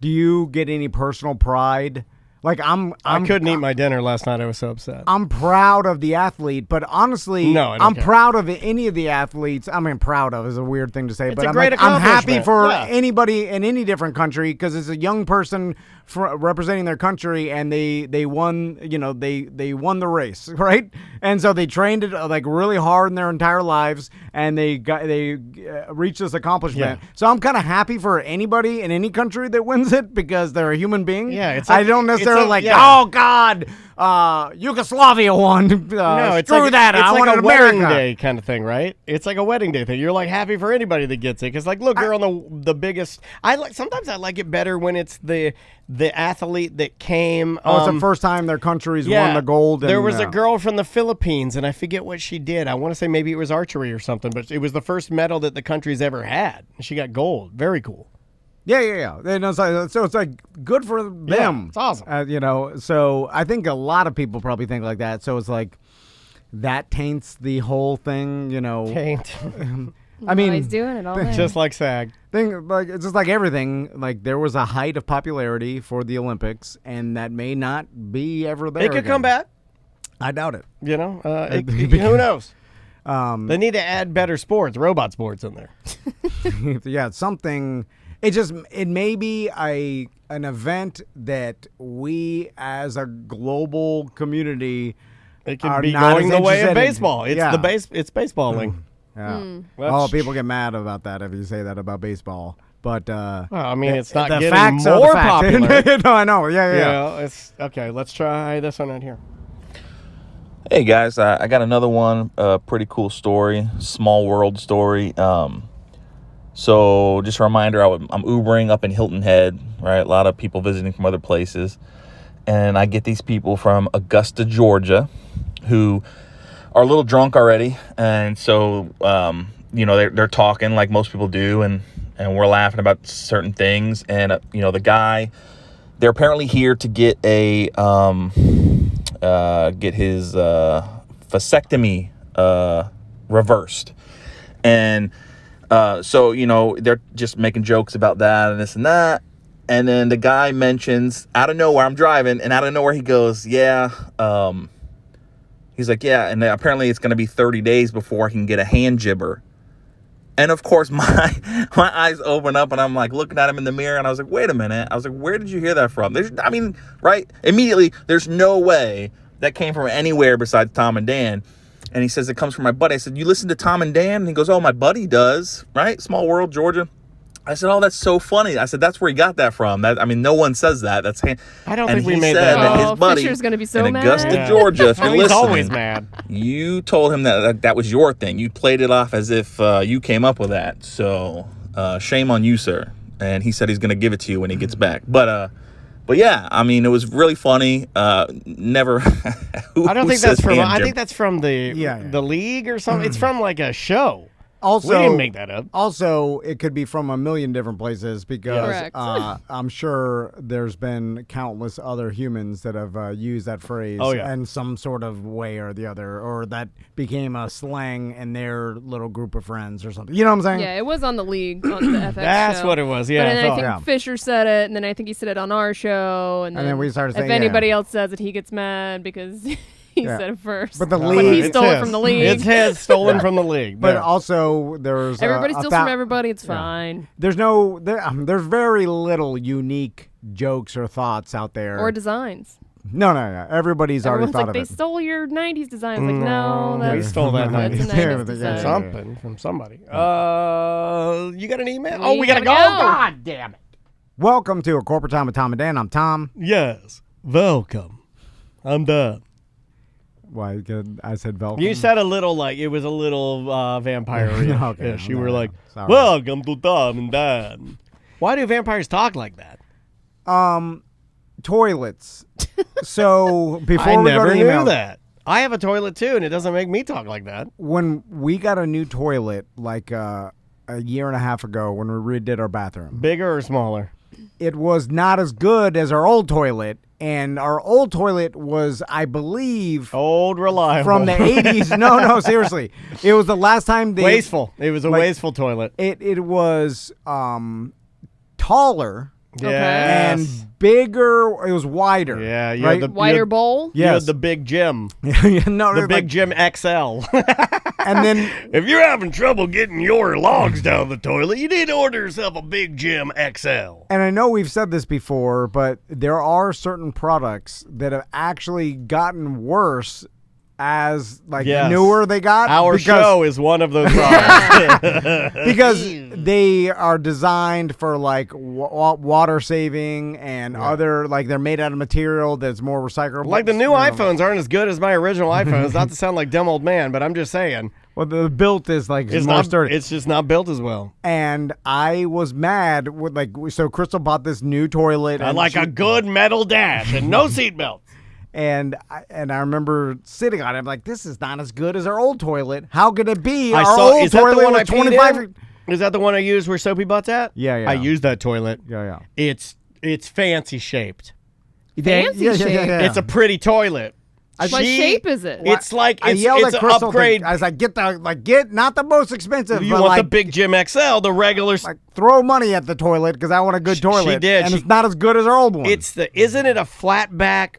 do you get any personal pride? Like, I couldn't eat my dinner last night. I was so upset. I'm proud of the athlete, but honestly, I'm proud of any of the athletes. I mean, proud of is a weird thing to say, but I'm happy for anybody in any different country because it's a young person representing their country, and they won. They won the race, right? And so they trained it like really hard in their entire lives, and they reached this accomplishment. Yeah. So I'm kind of happy for anybody in any country that wins it because they're a human being. Yeah, I don't necessarily. Oh God, Yugoslavia won. No, it's screw like, that. It's I like wanted a wedding America. day kind of thing, right? It's like a wedding day thing. You're like happy for anybody that gets it because, like, look, you're on the biggest. Sometimes I like it better when it's the athlete that came. It's the first time their country's won the gold. There was a girl from the Philippines, and I forget what she did. I want to say maybe it was archery or something, but it was the first medal that the country's ever had. She got gold. Very cool. Yeah. So it's like good for them. Yeah, it's awesome. So I think a lot of people probably think like that. So it's like that taints the whole thing. Taint. I mean, he's doing it all day. Just like SAG. It's just like everything. Like there was a height of popularity for the Olympics, and that may not be ever there. It could come back. I doubt it. Who knows? They need to add better sports, robot sports in there. Yeah, something. It may be an event that we as a global community it can be going the way of baseball. It's it's baseballing. Yeah. People get mad about that if you say that about baseball. But it's not the getting facts more are the popular. No, I know. Yeah. It's okay. Let's try this one right here. Hey guys, I got another one. Pretty cool story, small world story. So just a reminder, I'm Ubering up in Hilton Head, right? A lot of people visiting from other places. And I get these people from Augusta, Georgia, who are a little drunk already. And so, they're talking like most people do. And we're laughing about certain things. And, the guy, they're apparently here to get his vasectomy reversed. And so, they're just making jokes about that and this and that. And then the guy mentions out of nowhere, I'm driving, and out of nowhere he goes, he's like, and apparently it's going to be 30 days before I can get a hand jibber. And of course, my eyes open up, and I'm like looking at him in the mirror, and I was like, wait a minute. I was like, where did you hear that from? Right? Immediately, there's no way that came from anywhere besides Tom and Dan. And he says, it comes from my buddy. I said, you listen to Tom and Dan? And he goes, oh, my buddy does, right? Small world, Georgia. I said, oh, that's so funny. I said, that's where he got that from. No one says that. I don't think we made that. His buddy Fisher's gonna be so in mad. Augusta, Georgia, if you're listening, he's always mad. You told him that was your thing. You played it off as if you came up with that. So shame on you, sir. And he said he's going to give it to you when he gets back. But yeah, it was really funny. Never. I don't think that's from. I think that's from the league or something. It's from like a show. Also, we didn't make that up. Also, it could be from a million different places because I'm sure there's been countless other humans that have used that phrase in some sort of way or the other, or that became a slang in their little group of friends or something. You know what I'm saying? Yeah, it was on the league on the FX That's show. what it was. Yeah, but then I think Fisher said it, and then I think he said it on our show, and then we started saying, if anybody else says it, he gets mad because he said it first. But the league, he stole it from the league. It's his stolen from the league. But also, there's everybody steals from everybody. It's fine. There's there's very little unique jokes or thoughts out there or designs. No. Everybody's already thought of they it. stole your '90s designs. Like, no, we stole that '90s design. Something from somebody. You got an email? We gotta go. God damn it! Welcome to A Corporate Time with Tom and Dan. I'm Tom. Yes, welcome. I'm Dan. Why? I said welcome. You said a little it was a little vampire. Okay. You were like, welcome to Tom and Dan. Why do vampires talk like that? Toilets. So before I we never go to email, knew that. I have a toilet too, and it doesn't make me talk like that. When we got a new toilet, like a year and a half ago, when we redid our bathroom, bigger or smaller, it was not as good as our old toilet. And our old toilet was, I believe, old reliable from the 80s. No, seriously. It was the last time they wasteful. It was a wasteful toilet. It was taller. Yes. And bigger. It was wider. Yeah, you right? had the wider bowl. You had the Big Jim. The Big Jim XL. And then, if you're having trouble getting your logs down the toilet, you need to order yourself a Big Jim XL. And I know we've said this before, but there are certain products that have actually gotten worse as newer they got. Our show is one of those products. Because they are designed for water saving and other, they're made out of material that's more recyclable. Like the new iPhones aren't as good as my original iPhones. Not to sound like dumb old man, but I'm just saying. Well, the built is it's more not sturdy. It's just not built as well. And I was mad with so Crystal bought this new toilet. I like a good metal dash and no seatbelt. And I remember sitting on it. I'm like, this is not as good as our old toilet. How could it be? Is that the one I 25? Is that the one I used where Soapy Butt's at? Yeah. I used that toilet. Yeah. It's fancy shaped. Fancy shaped? Yeah. It's a pretty toilet. What shape is it? It's like I yelled it's at an Crystal upgrade. I was like, get not the most expensive. You but want the Big Jim XL, the regular. Throw money at the toilet because I want a good toilet. She did, and it's not as good as our old one. Isn't it a flat back?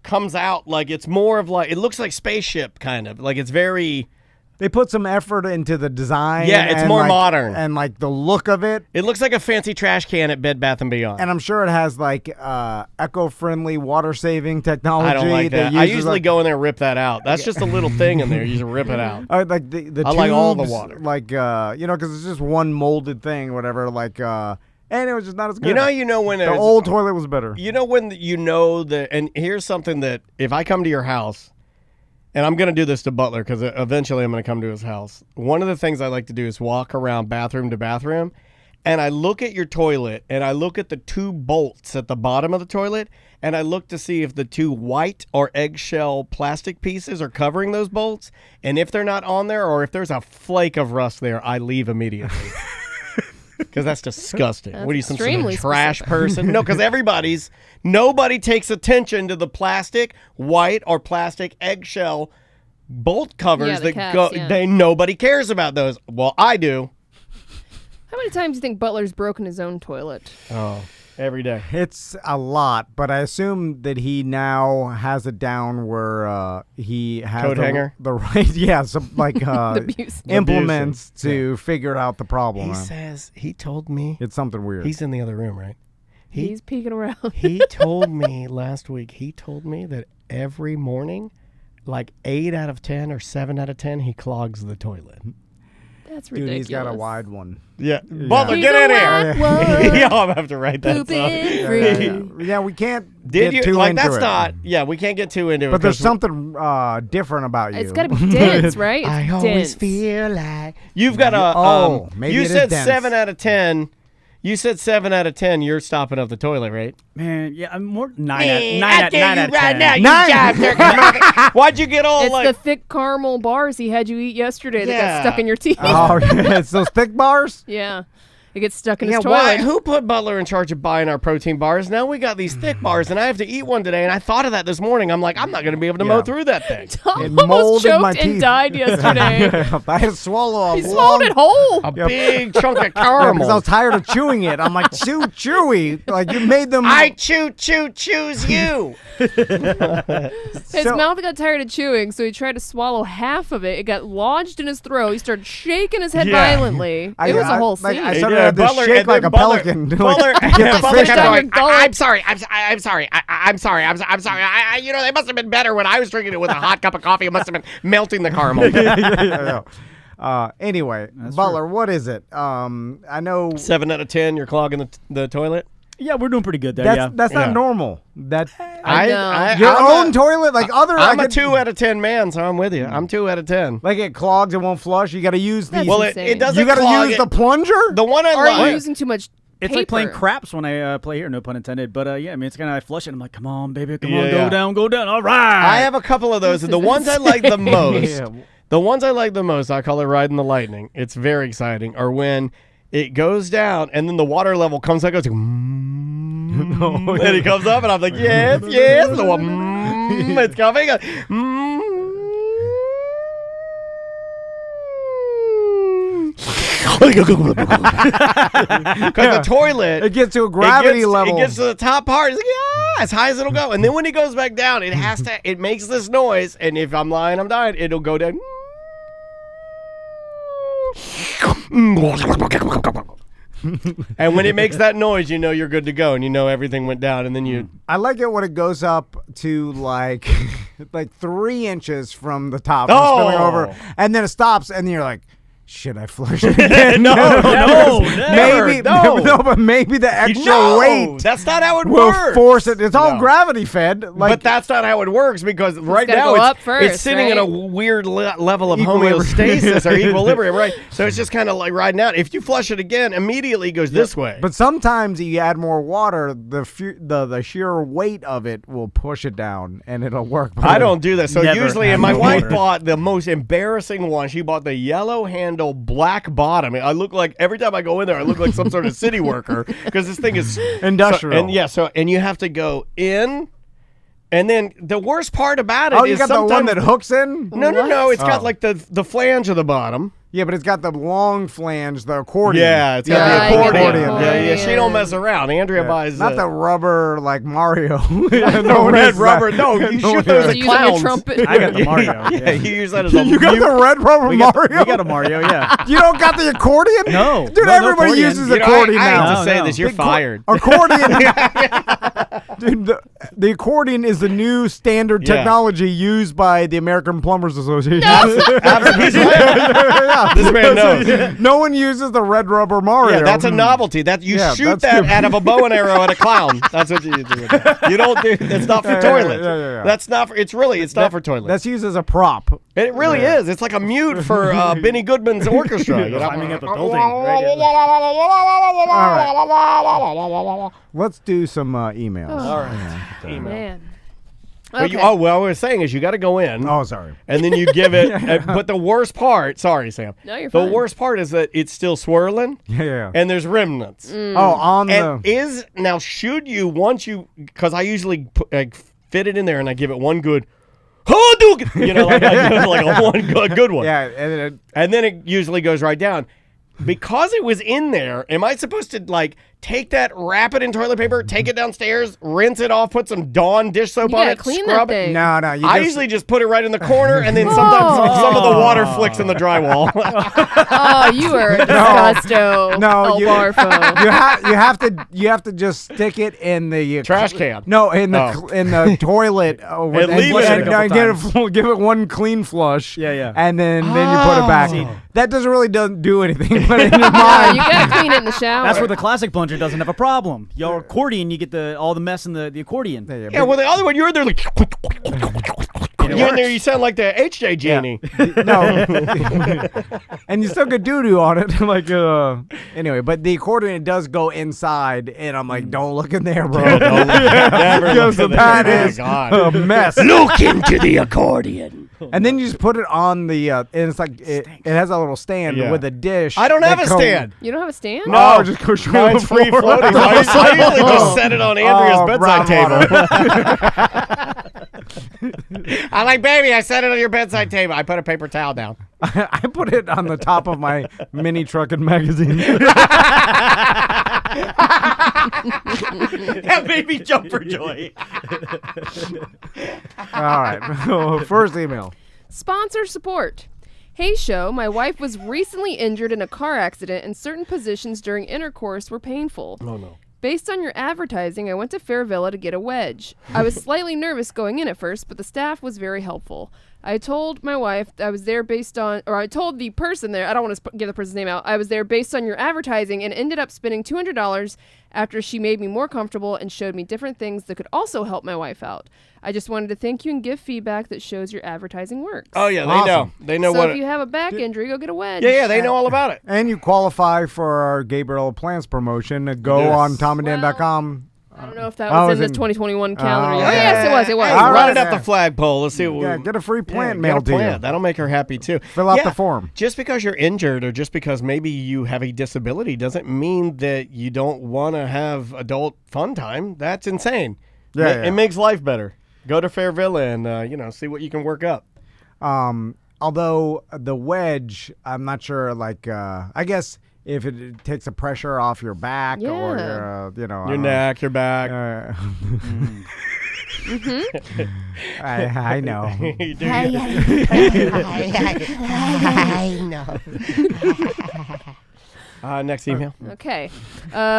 Comes out it's more of it looks like spaceship kind of it's very. They put some effort into the design. Yeah, it's more modern and the look of it. It looks like a fancy trash can at Bed Bath & Beyond. And I'm sure it has eco-friendly water saving technology. I don't like that. I usually go in there and rip that out. That's just a little thing in there. You just rip it out. Like the tubes, I like all the water. Because it's just one molded thing, whatever. And it was just not as good. You know when the old toilet was better. You know when and here's something that if I come to your house, and I'm going to do this to Butler because eventually I'm going to come to his house. One of the things I like to do is walk around bathroom to bathroom, and I look at your toilet, and I look at the two bolts at the bottom of the toilet, and I look to see if the two white or eggshell plastic pieces are covering those bolts, and if they're not on there or if there's a flake of rust there, I leave immediately. Because that's disgusting. That's what are you, some sort of trash specific. person? No, because nobody takes attention to the plastic, white or plastic eggshell bolt covers nobody cares about those. Well, I do. How many times do you think Butler's broken his own toilet? Oh, every day. It's a lot, but I assume that he now has it down where he has coat hanger, the right, some implements to figure out the problem. He told me it's something weird. He's in the other room, right? He's peeking around. He told me last week. He told me that every morning, 8 out of 10 or 7 out of 10, he clogs the toilet. That's ridiculous. Dude, he's got a wide one. Yeah. Butler, get in here. Y'all have to write that song. Yeah, we can't get too into that's it. not, we can't get too into it. But there's something different about you. It's got to be dense, right? It's I always dense. feel like. You've got a, maybe you it said is dense. 7 out of 10. You said 7 out of 10. You're stopping up the toilet, right? Man, yeah, I'm more 9 Man, out of 10. right now. You job, Why'd you get all It's like... the thick caramel bars he had you eat yesterday that Yeah. got stuck in your teeth. Oh, yeah, it's those thick bars? Yeah. It gets stuck in Yeah, his toilet. why? Who put Butler in charge of buying our protein bars? Now we got these thick bars, and I have to eat one today. And I thought of that this morning. I'm like, I'm not going to be able to mow through that thing. Tom It almost molded my choked and teeth. died yesterday. I had to swallow a He swallowed it whole. A big chunk of because caramel. I was tired of chewing it. I'm like, chewy. Like, you made them. I choose you. His mouth got tired of chewing, so he tried to swallow half of it. It got lodged in his throat. He started shaking his head violently. It was a whole scene. I started to have to shake like a pelican. Butler, Get the Butler fish kept out. going, I'm sorry. I'm sorry. You know, they must have been better when I was drinking it with a hot cup of coffee. It must have been melting the caramel. Anyway, Butler, what is it? I know 7 out of 10. You're clogging the toilet. Yeah, we're doing pretty good there. that's not Yeah. normal. That know. your own toilet, like other. I'm I a could- 2 out of 10 man, so I'm with you. I'm 2 out of 10. Like it clogs, it won't flush. You got to use the. Well, insane. it doesn't. You got to clog use it. the plunger. The one I Or are you like. using too much It's like playing paper? craps when I play here, no pun intended. But yeah, I mean, it's kind of I flush it. I'm like, come on, baby, come on, Yeah. go down. All right. I have a couple of those. The ones I like the most. Yeah. The ones I like the most, I call it riding the lightning. It's very exciting. Are when it goes down and then the water level comes up, goes, and it comes up, and I'm like, yes. The one, it's coming. Because the toilet, It gets to a gravity level. It gets to the top part. It's like, yeah, as high as it'll go. And then when it goes back down, it has to. It makes this noise. And if I'm lying, I'm dying. It'll go down. And when it makes that noise, you know you're good to go, and you know everything went down. And then you. I like it when it goes up to like 3 inches from the top, Oh. spilling over, and then it stops, and you're like, should I flush it again? No, maybe no. but maybe the extra No, weight that's not how it will works. force it. It's all No. gravity fed. Like, But that's not how it works because right gotta now go up it's first, sitting in a right? weird level of Equilibrium. homeostasis or equilibrium, right? So it's just kind of like riding out. If you flush it again, immediately it goes this way. But sometimes you add more water, the sheer weight of it will push it down, and it'll work. I don't do that. So Never usually, have and my more wife water. bought the most embarrassing one. She bought the yellow handle black bottom. I look like every time I go in there, I look like some sort of city worker because this thing is Industrial. and you have to go in. And then the worst part about it is Oh, you got the one sometimes- that hooks in? No. It's got Oh. like the flange of the bottom. Yeah, but it's got the long flange, the accordion. Yeah, it's got Yeah, the you get the accordion. accordion. Yeah, she don't mess around. Andrea buys Not the rubber like Mario. the red rubber. No, you shoot those So at using a clowns. trumpet. I got the Mario. Yeah, you use that as a You got the red rubber we got, Mario? we got a Mario, yeah. You don't got the accordion? No. Dude, No everybody accordion. uses You know, accordion I now. hate to say No. this, you're The fired. Accordion. Dude, the accordion is the new standard Yeah. technology used by the American Plumbers Association. This man knows. No one uses the red rubber Mario. Yeah, that's a novelty. That you Yeah, shoot that's that good. out of a bow and arrow at a clown. That's what you do. With that. You don't do. It's not for Yeah, toilets. yeah. That's not for. It's not for toilets. That's used as a prop. It really is. It's like a mute for Benny Goodman's orchestra. You know? Climbing up a building. Right? Let's do some emails. All right. Man. But Okay. what I was saying is you got to go in. Oh, sorry. And then you give it. But the worst part, sorry, Sam. No, you're The fine. worst part is that it's still swirling Yeah. and there's remnants. Mm. Oh, on And the. now should you once you because I usually fit it in there and I give it one good. You know, like I give it like a one good one. Yeah, and And then it usually goes right down. Because it was in there, am I supposed to like take that, wrap it in toilet paper, take it downstairs, rinse it off, put some Dawn dish soap You on gotta it, clean scrub that it? thing. no. I usually just put it right in the corner, and then sometimes some of the water flicks in the drywall. Oh, you are a disgusto. No, you- Barfo. you have to just stick it in the Trash can. No, in the Oh. in the toilet. And leave it a couple give it one clean flush. Yeah. And then you put it back. Oh. That doesn't really do anything, but in your Yeah, mind. you gotta clean it in the shower. That's where the classic plunger doesn't have a problem. Your accordion, you get all the mess in the accordion. Yeah, well, the other one, you're in there like. You in there, you sound like the HJ genie. No. And you still get doo-doo on it. Like, anyway, but the accordion does go inside, and I'm like, don't look in there, bro. Never look in there. That is a mess. Look into the accordion. And then you just put it on the, and it's like, it has a little stand with a dish. I don't have a stand. You don't have a stand? No, just go straight mine's on the free floor. floating. I usually just set it on Andrea's bedside table. I'm like, baby, I set it on your bedside table. I put a paper towel down. I put it on the top of my mini truck and magazine. That made me jump for joy. All right. First email. Sponsor support. Hey show, my wife was recently injured in a car accident and certain positions during intercourse were painful. Oh no. Based on your advertising, I went to Fairvilla to get a wedge. I was slightly nervous going in at first, but the staff was very helpful. I told my wife I was there based on, or I told the person there, I don't want to give the person's name out, I was there based on your advertising and ended up spending $200 after she made me more comfortable and showed me different things that could also help my wife out. I just wanted to thank you and give feedback that shows your advertising works. Oh, yeah, they know. They know so what. if you have a back injury, go get a wedge. Yeah, they know all about it. And you qualify for our Gabriel Plants promotion. Go on TomandDan.com. I don't know if that was in this 2021 calendar. Yes, it was. It was. Hey, run it up the flagpole. Let's see what get a free plant mailed to you. That'll make her happy too. Fill out the form. Just because you're injured or just because maybe you have a disability doesn't mean that you don't want to have adult fun time. That's insane. It makes life better. Go to Fairvilla and see what you can work up. Although the wedge, I'm not sure. Like, I guess if it takes the pressure off your back or your neck, your back. I know. I know. Next email. Okay.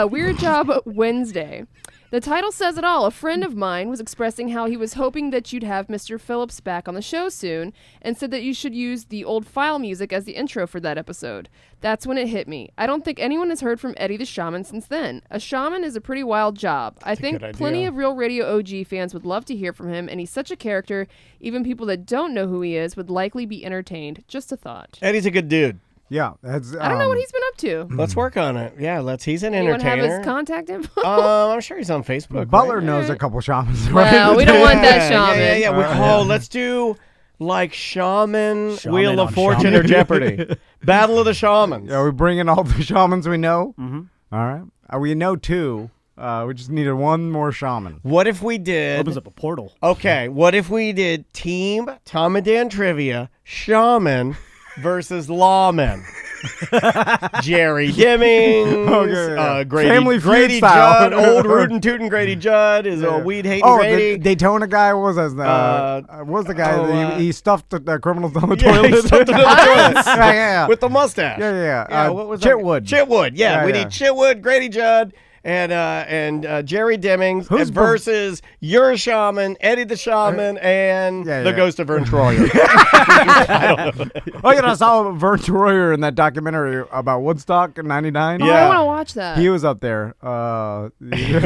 Weird Job Wednesday. The title says it all. A friend of mine was expressing how he was hoping that you'd have Mr. Phillips back on the show soon and said that you should use the old file music as the intro for that episode. That's when it hit me. I don't think anyone has heard from Eddie the Shaman since then. A shaman is a pretty wild job. I think plenty of Real Radio OG fans would love to hear from him, and he's such a character, even people that don't know who he is would likely be entertained. Just a thought. Eddie's a good dude. Yeah, I don't know what he's been up to. Let's work on it. Yeah, he's an Anyone entertainer. have his contact info? I'm sure he's on Facebook. Butler right? knows a couple shamans. Right? Well, we don't want that shaman. Yeah. Let's do like shaman Wheel of Fortune or Jeopardy. Battle of the Shamans. Yeah, we bring in all the shamans we know. Mm-hmm. All right. We know two. We just needed one more shaman. What if we did... Opens up a portal. Okay, what if we did Team Tom and Dan Trivia, Shaman versus Lawman? Jerry Dimmings, Grady Judd, old rootin' tootin' Grady Judd is a weed hating Grady. The Daytona guy was the guy he stuffed the criminals down the He stuffed them down the toilet. With the mustache. Yeah. What was Chitwood. Chitwood. Yeah, we need Chitwood, Grady Judd, and Jerry Dimmings versus your shaman, Eddie the Shaman, and the ghost of Vern Troyer. I don't know. I saw Vern Troyer in that documentary about Woodstock in '99. Yeah. I want to watch that. He was up there. He was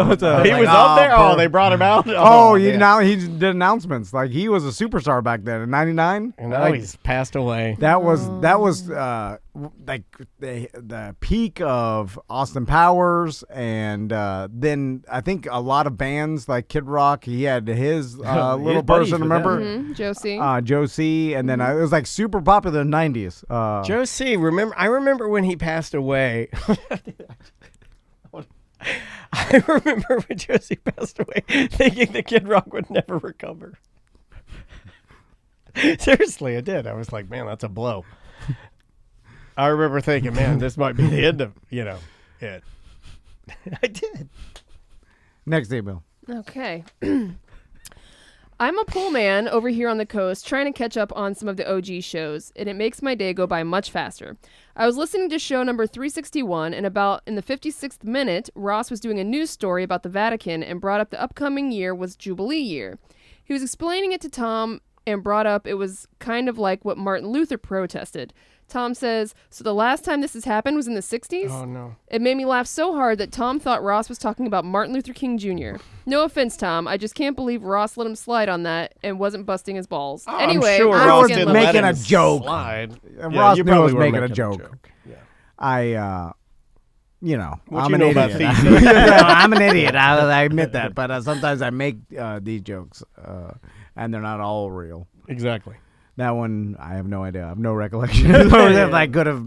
up there? Oh, they brought him out? Now he did announcements. Like, he was a superstar back then in '99. And now he's passed away. That was like the peak of Austin Powers. And then I think a lot of bands like Kid Rock, he had his little person, remember? Mm-hmm. Josie. Josie. And then it was like super popular in the 90s. Josie, I remember when he passed away. I remember when Josie passed away thinking that Kid Rock would never recover. Seriously, I did. I was like, man, that's a blow. I remember thinking, man, this might be the end of, it. I did. Next email. Okay. I'm a pool man over here on the coast trying to catch up on some of the OG shows, and it makes my day go by much faster. I was listening to show number 361, and about in the 56th minute, Ross was doing a news story about the Vatican and brought up the upcoming year was Jubilee year. He was explaining it to Tom and brought up it was kind of like what Martin Luther protested. Tom says, so the last time this has happened was in the 60s? Oh, no. It made me laugh so hard that Tom thought Ross was talking about Martin Luther King Jr. No offense, Tom. I just can't believe Ross let him slide on that and wasn't busting his balls. Anyway, I'm sure I Ross was didn't making let a him joke. slide. Ross you knew I was probably were making a joke. Yeah. I'm What an you know idiot. about theses? I'm an idiot. I admit that. But sometimes I make these jokes, and they're not all real. Exactly. That one, I have no idea. I have no recollection. I could have,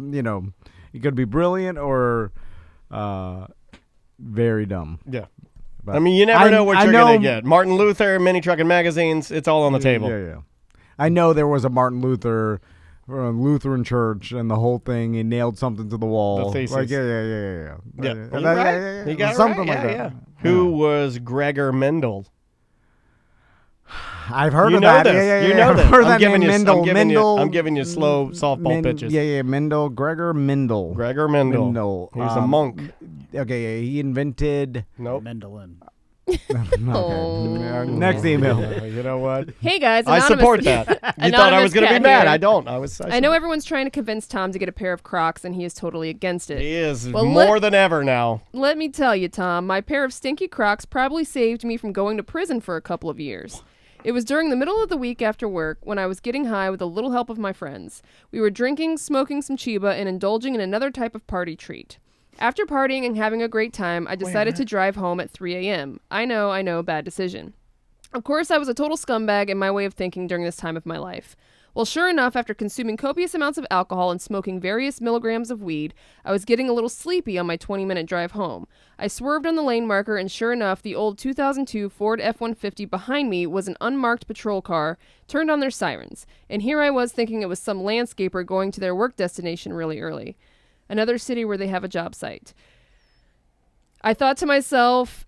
it could be brilliant or very dumb. Yeah. But I mean, you never know what you're going to get. Martin Luther, Mini Trucking Magazines, it's all on the table. Yeah. I know there was a Martin Luther Lutheran church and the whole thing. He nailed something to the wall. The thesis. Like, yeah. Yeah. You got something right. like that. Yeah. Who was Gregor Mendel? I've heard you of know that. This. Yeah. You know I've this. heard I'm that giving name. you, Mendel. I'm giving you slow softball pitches. Yeah. Mendel. Gregor Mendel. Gregor Mendel. He was a monk. Okay. He invented. Nope. Mendelin. Okay. Next email. You know what? Hey guys, I support that. You thought I was going to be mad. I don't. I know everyone's trying to convince Tom to get a pair of Crocs, and he is totally against it. He is more than ever now. Let me tell you, Tom, my pair of stinky Crocs probably saved me from going to prison for a couple of years. It was during the middle of the week after work when I was getting high with a little help of my friends. We were drinking, smoking some Chiba, and indulging in another type of party treat. After partying and having a great time, I decided to drive home at 3 a.m. I know, bad decision. Of course, I was a total scumbag in my way of thinking during this time of my life. Well, sure enough, after consuming copious amounts of alcohol and smoking various milligrams of weed, I was getting a little sleepy on my 20-minute drive home. I swerved on the lane marker, and sure enough, the old 2002 Ford F-150 behind me was an unmarked patrol car, turned on their sirens, and here I was thinking it was some landscaper going to their work destination really early. Another city where they have a job site. I thought to myself,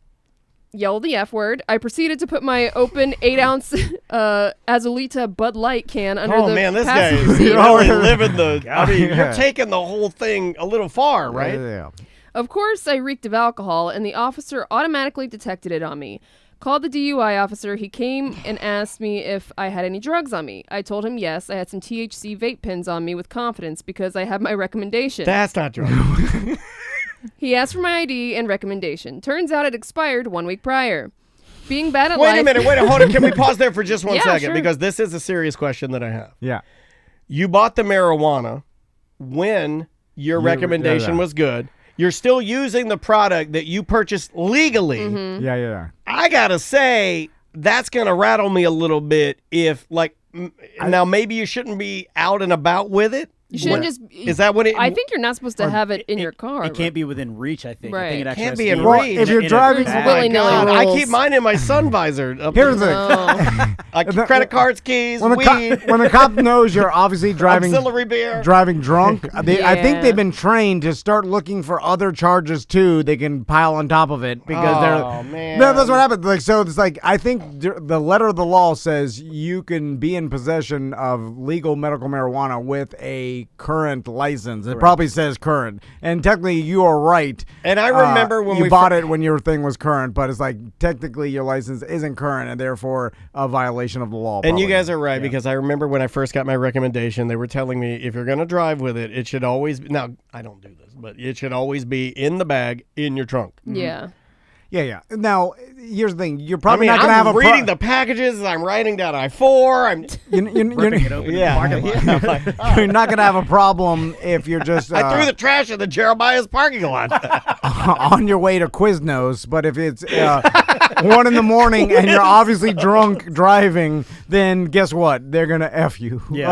yell the F word. I proceeded to put my open 8-ounce Azulita Bud Light can under the this guy is really living the... I mean, you're taking the whole thing a little far, right? Yeah. Of course, I reeked of alcohol, and the officer automatically detected it on me. Called the DUI officer. He came and asked me if I had any drugs on me. I told him yes, I had some THC vape pens on me with confidence because I had my recommendation. That's not drugs. He asked for my ID and recommendation. Turns out it expired 1 week prior. Being bad at Wait life... a minute, hold on. Can we pause there for just one second? Sure. Because this is a serious question that I have. Yeah. You bought the marijuana when your recommendation was good. You're still using the product that you purchased legally. Mm-hmm. Yeah. I gotta say, that's gonna rattle me a little bit if, now maybe you shouldn't be out and about with it. You shouldn't just... Is that what it... I think you're not supposed to have it in your car. It can't be within reach, I think. Right. I think it actually Can't has be to in Well, reach. if you're driving... willy-nilly I rules. keep mine in my sun visor. Here's the thing. Credit cards, keys, when weed. when the cop knows you're obviously driving auxiliary beer. driving drunk, I think Yeah. they've been trained to start looking for other charges too. They can pile on top of it because Oh, man. No, that's what happened. So it's I think the letter of the law says you can be in possession of legal medical marijuana with a current license. It probably says current, and technically you are right. And I remember when you we bought it when your thing was current, but it's technically your license isn't current and therefore a violation of the law. And you probably. guys are right, because I remember when I first got my recommendation, they were telling me if you're going to drive with it, it should always be, now I don't do this, but it should always be in the bag in your trunk. Yeah. Yeah. Now, here's the thing. You're probably not going to have I'm a reading the packages. I'm writing down I-4. I'm Ripping it open in the parking lot. You're not going to have a problem if you're just I threw the trash in the Jeremiah's parking lot. on your way to Quiznos. But if it's 1 in the morning and you're obviously drunk driving, then guess what? They're going to F you. Yeah.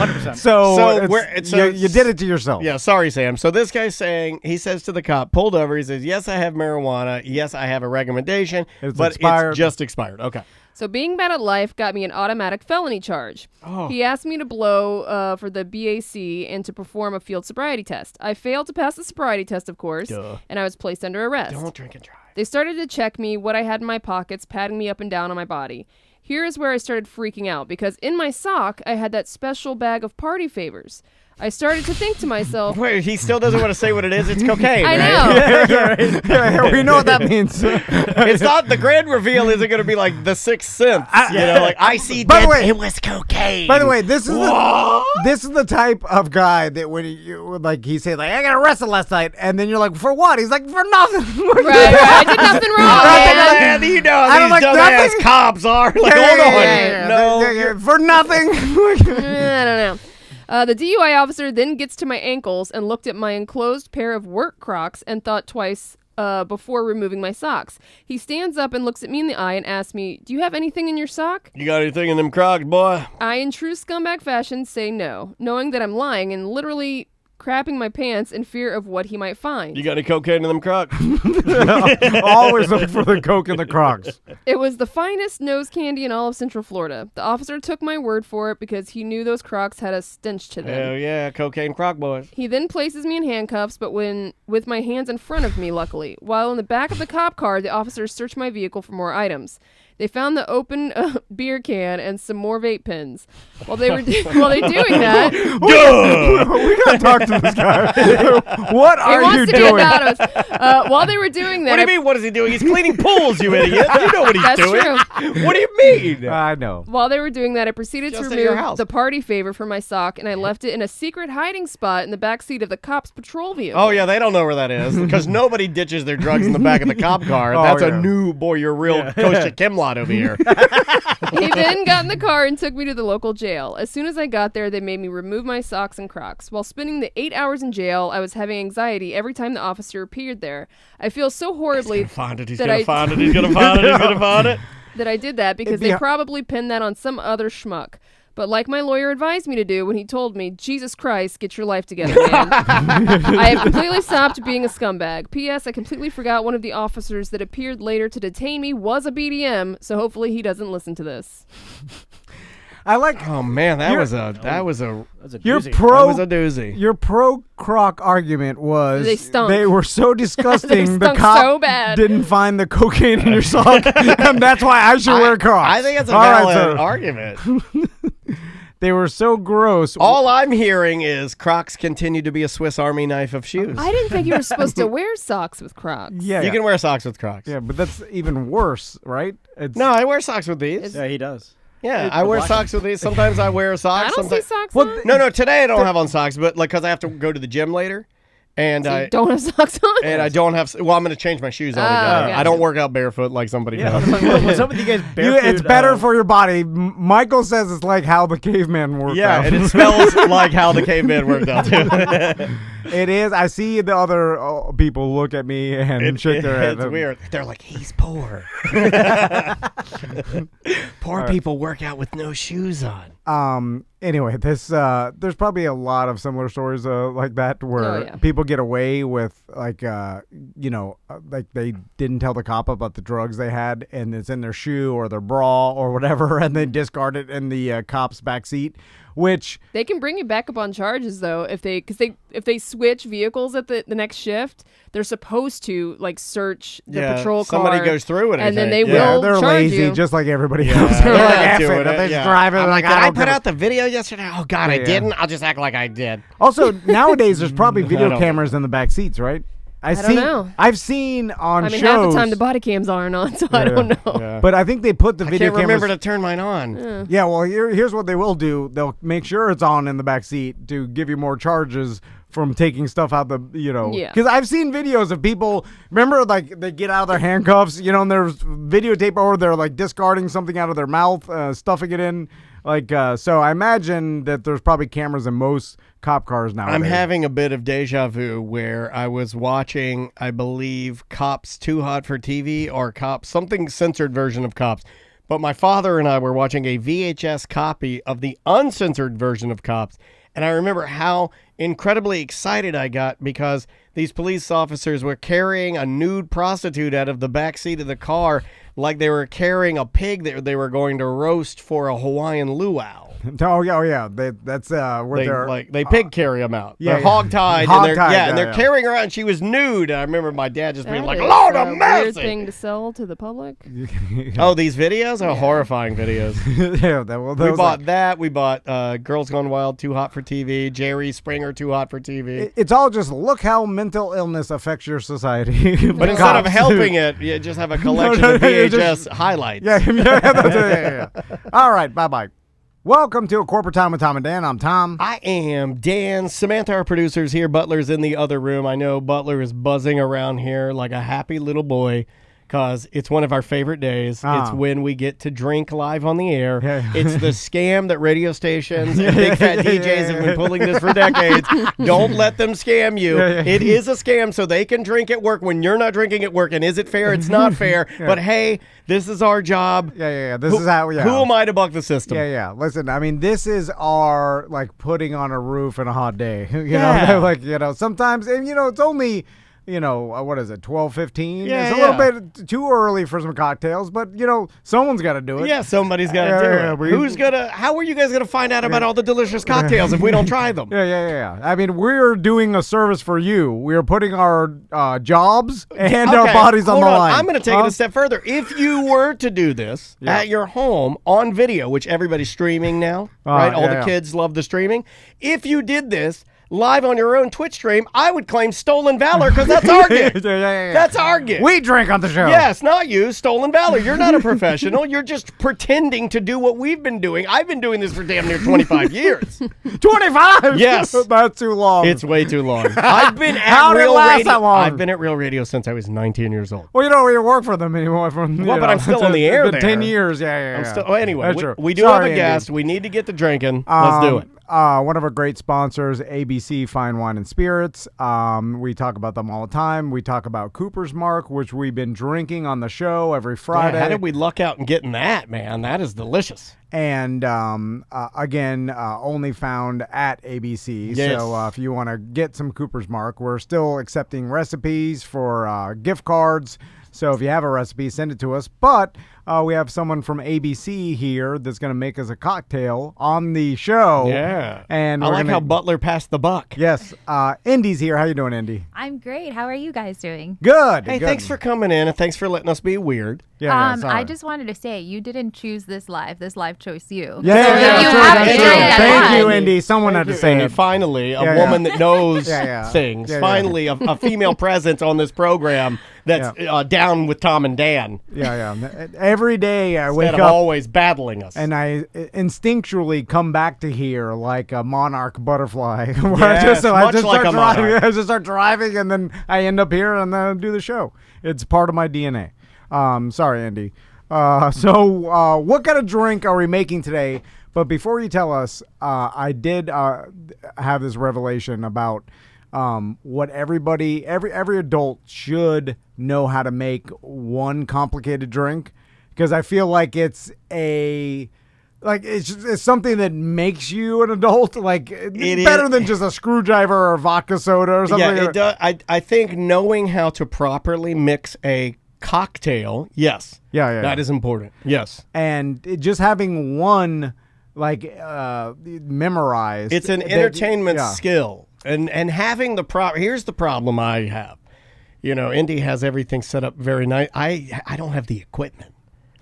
100%. So you did it to yourself. Yeah, sorry, Sam. So this guy's saying, he says to the cop, pulled over, he says, yes, I have marijuana. Yes, I have a recommendation, but expired. it's just expired. Okay. So being bad at life got me an automatic felony charge. Oh. He asked me to blow for the BAC and to perform a field sobriety test. I failed to pass the sobriety test, of course, and I was placed under arrest. Don't drink and drive. They started to check me, what I had in my pockets, patting me up and down on my body. Here is where I started freaking out, because in my sock, I had that special bag of party favors. I started to think to myself. Wait, he still doesn't want to say what it is. It's cocaine, I right? know. We know what that means. It's not, the grand reveal isn't going to be like the Sixth Sense. Like, I see By the dead, way, it was cocaine. By the way, this is the type of guy that when he say like, I got arrested last night, and then you're like, for what? He's like, for nothing. right. I did nothing wrong, man. You know how these dumbass cops are. Like, hold on. No. For nothing. I don't know. The DUI officer then gets to my ankles and looked at my enclosed pair of work Crocs and thought twice before removing my socks. He stands up and looks at me in the eye and asks me, do you have anything in your sock? You got anything in them Crocs, boy? I, in true scumbag fashion, say no, knowing that I'm lying and literally crapping my pants in fear of what he might find. You got any cocaine in them Crocs? Always look for the coke in the Crocs. It was the finest nose candy in all of Central Florida. The officer took my word for it because he knew those Crocs had a stench to them. Hell yeah, cocaine Croc boys. He then places me in handcuffs, but with my hands in front of me, luckily. While in the back of the cop car, the officers searched my vehicle for more items. They found the open beer can and some more vape pens. While they doing that, we gotta talk to this guy. What are you doing? While they were doing that, what do you mean? What is he doing? He's cleaning pools, you idiot. You know what he's That's doing. True. What do you mean? I know. While they were doing that, I proceeded Just to at your remove house. the party favor from my sock, and I left it in a secret hiding spot in the back seat of the cop's patrol vehicle. Oh yeah, they don't know where that is because nobody ditches their drugs in the back of the cop car. That's a new boy. You're real Kosha Kimlot over here. He then got in the car and took me to the local jail. As soon as I got there, they made me remove my socks and Crocs. While spending the 8 hours in jail, I was having anxiety every time the officer appeared there. I feel so horribly He's gonna find it. that I did that because they probably pinned that on some other schmuck. But like my lawyer advised me to do when he told me, Jesus Christ, get your life together, man. I have completely stopped being a scumbag. P.S. I completely forgot one of the officers that appeared later to detain me was a BDM, so hopefully he doesn't listen to this. I like. Oh man, that was a doozy. Your pro Croc argument was they stunk. They were so disgusting. They the cop so bad. didn't find the cocaine in your sock, and that's why I should wear Crocs. I think it's a valid argument. They were so gross. All I'm hearing is Crocs continue to be a Swiss Army knife of shoes. I didn't think you were supposed to wear socks with Crocs. Yeah, you can wear socks with Crocs. Yeah, but that's even worse, right? No, I wear socks with these. Yeah, he does. Yeah, I wear socks with these. Sometimes I wear socks. I don't see socks on. on. No, today I don't have on socks, but like because I have to go to the gym later. And So I you don't have socks on? And I don't have. Well, I'm going to change my shoes altogether. Gotcha. I don't work out barefoot like somebody does. What's up with you guys barefoot? It's better for your body. Michael says it's like how the caveman worked out. Yeah, and it smells like how the caveman worked out too. It is. I see the other people look at me and shake their head. It's weird. They're like, he's poor. Poor people work out with no shoes on. Anyway, this there's probably a lot of similar stories like that where people get away with like like they didn't tell the cop about the drugs they had and it's in their shoe or their bra or whatever and they discard it in the cop's back seat, which they can bring you back up on charges though if they switch vehicles at the next shift. They're supposed to like search the patrol car. Somebody goes through it, and then they will they're charge lazy you. just like everybody else. They're like, F it. They just drive it. I'm like, did I put out the video yesterday? Oh God, I didn't. I'll just act like I did. Also, nowadays there's probably video cameras in the back seats, right? I don't know. I've seen on shows. Half the time the body cams aren't on, so I don't know. Yeah. But I think they put the video cameras. I can't remember to turn mine on. Yeah, well, here's what they will do. They'll make sure it's on in the back seat to give you more charges from taking stuff out the, because I've seen videos of people, remember, like, they get out of their handcuffs, and there's videotape, or they're, like, discarding something out of their mouth, stuffing it in. Like, so I imagine that there's probably cameras in most cop cars nowadays. I'm having a bit of deja vu where I was watching, I believe, Cops Too Hot for TV or Cops, something censored version of Cops. But my father and I were watching a VHS copy of the uncensored version of Cops. And I remember how incredibly excited I got because these police officers were carrying a nude prostitute out of the back seat of the car. like they were carrying a pig that they were going to roast for a Hawaiian luau. Oh yeah. That's where they pig carry them out. Yeah, they're hog-tied. And they're yeah. carrying her out. And she was nude. I remember my dad just being like, That is "Lord a of mercy!" weird thing to sell to the public. Oh, these videos are horrifying videos. We bought that. We bought Girls Gone Wild, Too Hot for TV. Jerry Springer, Too Hot for TV. It's all just look how mental illness affects your society. But instead of helping it, you just have a collection of VHS highlights. Yeah. All right, bye-bye. Welcome to A Corporate Time with Tom and Dan. I'm Tom. I am Dan. Samantha, our producer's here. Butler's in the other room. I know Butler is buzzing around here like a happy little boy because it's one of our favorite days. It's when we get to drink live on the air. It's the scam that radio stations and big fat DJs have been pulling this for decades. Don't let them scam you. It is a scam so they can drink at work when you're not drinking at work. And is it fair? It's not fair. But hey, this is our job. This is how. Who am I to buck the system? Listen, I mean, this is our putting on a roof in a hot day. You know, sometimes, and it's only. What is it, 12:15? Yeah, it's a little bit too early for some cocktails, but, someone's got to do it. Yeah, somebody's got to do it. How are you guys going to find out about all the delicious cocktails if we don't try them? Yeah. I mean, we're doing a service for you. We're putting our jobs and our bodies on the line. I'm going to take it a step further. If you were to do this at your home on video, which everybody's streaming now, right? All the kids love the streaming. If you did this live on your own Twitch stream, I would claim stolen valor because that's our gig. That's our gig. We drink on the show. Yes, not you. Stolen valor. You're not a professional. You're just pretending to do what we've been doing. I've been doing this for damn near 25 years. 25? Yes. That's too long. It's way too long. I've been at How did it Real last Radio. that long? I've been at Real Radio since I was 19 years old. Well, you don't really work for them anymore. But I'm still on the air it's been there. 10 years. Yeah. I'm still, anyway, That's true. we do Sorry, have a guest. Andy. We need to get to drinking. Let's do it. One of our great sponsors, ABC Fine Wine and Spirits. We talk about them all the time. We talk about Cooper's Mark, which we've been drinking on the show every Friday. Yeah, how did we luck out in getting that, man? That is delicious. And again, only found at ABC. Yes. So if you want to get some Cooper's Mark, we're still accepting recipes for gift cards. So if you have a recipe, send it to us. But we have someone from ABC here that's going to make us a cocktail on the show. Yeah. And I like how Butler passed the buck. Yes. Indy's here. How you doing, Indy? I'm great. How are you guys doing? Good. Hey, good. thanks for coming in, and thanks for letting us be weird. I just wanted to say, you didn't choose this live. This live chose you. Thank you, Indy. Someone had to say Indy, it. Finally, a woman that knows things. Yeah. A female presence on this program that's down with Tom and Dan. Yeah. Every day I wake Instead up of always battling us. and I instinctually come back to here like a monarch butterfly. Yes, I just like a monarch. I just start driving and then I end up here and then do the show. It's part of my DNA. Sorry, Andy. So what kind of drink are we making today? But before you tell us, I did have this revelation about what every adult should know how to make one complicated drink, because I feel like it's something that makes you an adult. Like it's better than just a screwdriver or vodka soda or something. Yeah, it does. I think knowing how to properly mix a cocktail, yes. Yeah. That is important. Yes. And just having one memorized. It's an entertainment skill. And having here's the problem I have. Indy has everything set up very nice. I don't have the equipment.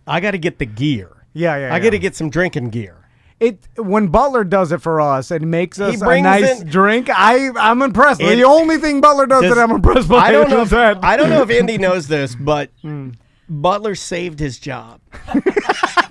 I got to get the gear. I got to get some drinking gear. When Butler does it for us and makes us a nice drink, I'm impressed. The only thing Butler does that I'm impressed by I don't know is that. I don't know if Indy knows this, but Butler saved his job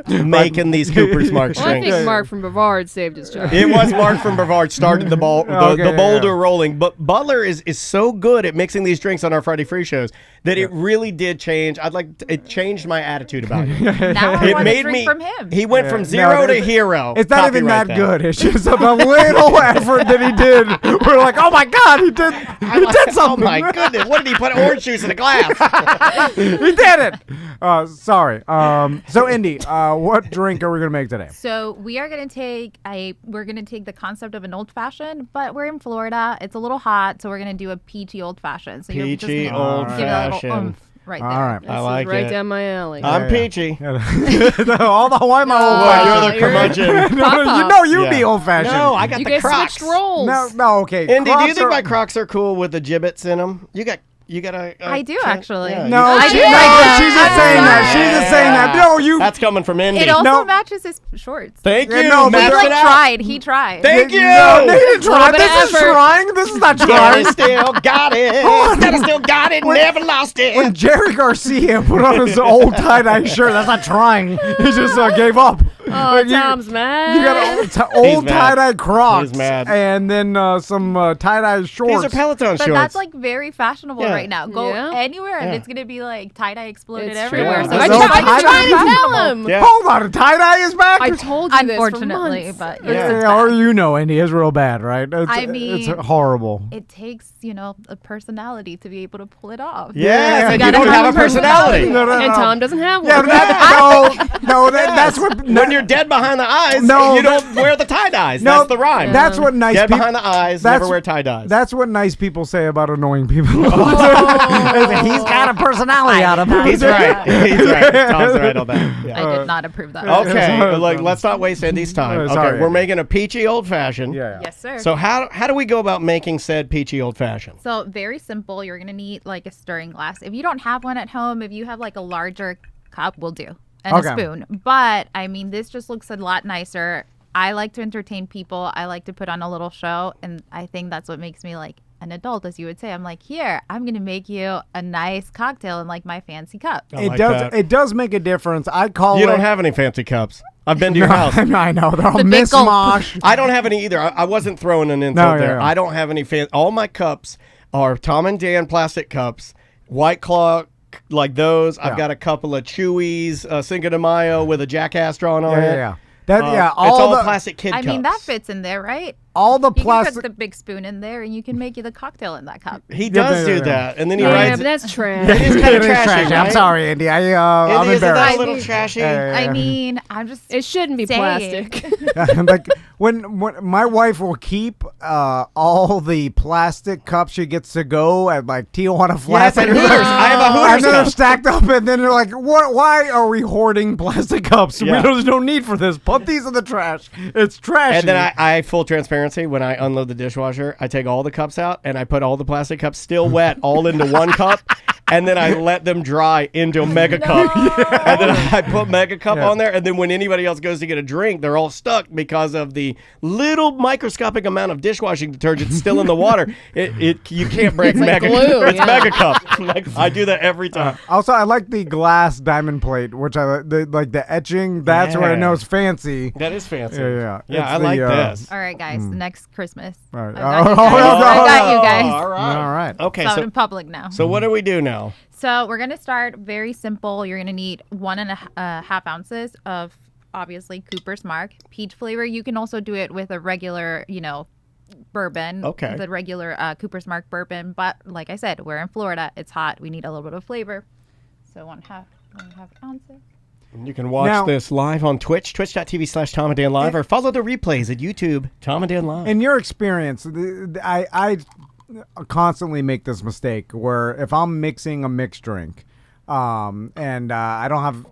making these Cooper's Mark Well, I drinks. think Mark from Brevard saved his job. It was Mark from Brevard started the boulder rolling. But Butler is so good at mixing these drinks on our Friday free shows that it really did change. It changed my attitude about it. Now I want to drink from him. He went from zero to hero. It's not even that good. It's just a little effort that he did. We're like, oh my God, he did something. Oh my goodness, what did he put orange juice in a glass? He did it. Sorry. So Indy, what drink are we gonna make today? So we are gonna take the concept of an old fashioned, but we're in Florida. It's a little hot, so we're gonna do a peachy old fashioned. So Peachy old fashioned. right there. All right. This I like is right it. down my alley. I'm peachy. Why am I old Well, you're the fashioned? curmudgeon. You know you'd be old fashioned. No, I got You the guys Crocs. switched roles. No, okay. Indy, do you Crocs think are- my Crocs are cool with the gibbets in them? You got a I do actually. Yeah, No, I she, do no, like she's them. just saying that. She's just saying that. No, you. That's coming from Indy. It also No. matches his shorts. Thank you. no, but He Match they're it out. tried. He tried. Thank you. No, they didn't try. Little bit This of is effort. trying. This is not Daddy trying. still got it. Daddy still got it. Never lost it. When Jerry Garcia put on his old tie-dye shirt, that's not trying. He just gave up. Oh, Like, Tom's mad. You got old mad. tie-dye Crocs He's mad. and then some tie-dye shorts. These are Peloton But shorts. that's like very fashionable Yeah. right now. Go Yeah. anywhere and Yeah. it's gonna be like tie-dye exploded It's everywhere. true. So I it's tried- not I trying to tell him. Yeah. Hold on, tie-dye is back? I told you Unfortunately, this for months. but Yeah. it's Or you know, Indy is real bad, right? It's, I mean, it's horrible. it takes, a personality to be able to pull it off. Yes, and you gotta don't have have a a personality. No, no, And no. Tom doesn't have one. Yeah, that's what. When you're dead behind the eyes, No, you don't wear the tie-dyes. No, That's the rhyme. That's what nice Dead people. behind the eyes, that's- never wear tie-dyes. That's what nice people say about annoying people. He's got a personality out of him. He's right. He's right. Tom's right on that. Yeah. I did not approve that. Okay, let's not waste Indy's time. Okay, Sorry. we're making a peachy old-fashioned. Yeah. Yes, sir. So how do we go about making said peachy old-fashioned? So very simple. You're gonna need like a stirring glass. If you don't have one at home, if you have like a larger cup, will do, and Okay. a spoon. But I mean, this just looks a lot nicer. I like to entertain people. I like to put on a little show, and I think that's what makes me like an adult, as you would say. I'm like, here, I'm gonna make you a nice cocktail in like my fancy cup. I It like does. that. It does make a difference. I call You it. don't have any fancy cups. I've been to your house. I know they're all The big gulp. mishmash. I don't have any either. I wasn't throwing an insult No, yeah, there. yeah. I don't have any all my cups are Tom and Dan plastic cups, White Claw like those. I've Yeah. got a couple of Chewies, Cinco de Mayo with a jackass drawn on it. Yeah. That It's all all the plastic kid I cups. mean, that fits in there, right? all the You can plastic. put the big spoon in there, and you can make you the cocktail in that cup. He does yeah, do yeah. that, and then he Yeah, writes. but that's trash. It is kind It of is trashy. trashy. I'm right? sorry, Andy. I'm Indy, isn't that a embarrassed. little trashy? I mean, I'm just It shouldn't be saying. plastic. Like when my wife will keep all the plastic cups she gets to go at like Tijuana Flats. Yes, at Hooters. I have a And Hooters they're cup. stacked up, and then they're like, "What? Why are we hoarding plastic cups? Yeah. There's no need for this. Put these in the trash. It's trashy." And then I full transparency, when I unload the dishwasher, I take all the cups out and I put all the plastic cups still wet all into one cup. And then I let them dry into a mega cup. And then I put mega cup on there. And then when anybody else goes to get a drink, they're all stuck because of the little microscopic amount of dishwashing detergent still in the water. You can't break It's like mega. glue, It's yeah. mega cup. Like, I do that every time. Also, I like the glass diamond plate, which I like the etching. That's where I Yeah. know it's fancy. That is fancy. Yeah. Yeah, It's I the, like this. All right, guys. Next Christmas. All right. I got you guys. All right. All right. Okay, It's out so in public now. so what do we do now? So we're gonna start very simple. You're gonna need 1.5 ounces of obviously Cooper's Mark peach flavor. You can also do it with a regular, bourbon. Okay. The regular Cooper's Mark bourbon. But like I said, we're in Florida. It's hot. We need a little bit of flavor. So 1.5 ounces. You can watch Now- this live on Twitch, twitch.tv/Tom and Dan Live, or follow the replays at YouTube, Tom and Dan Live. In your experience, I constantly make this mistake where if I'm mixing a mixed drink, and I don't have,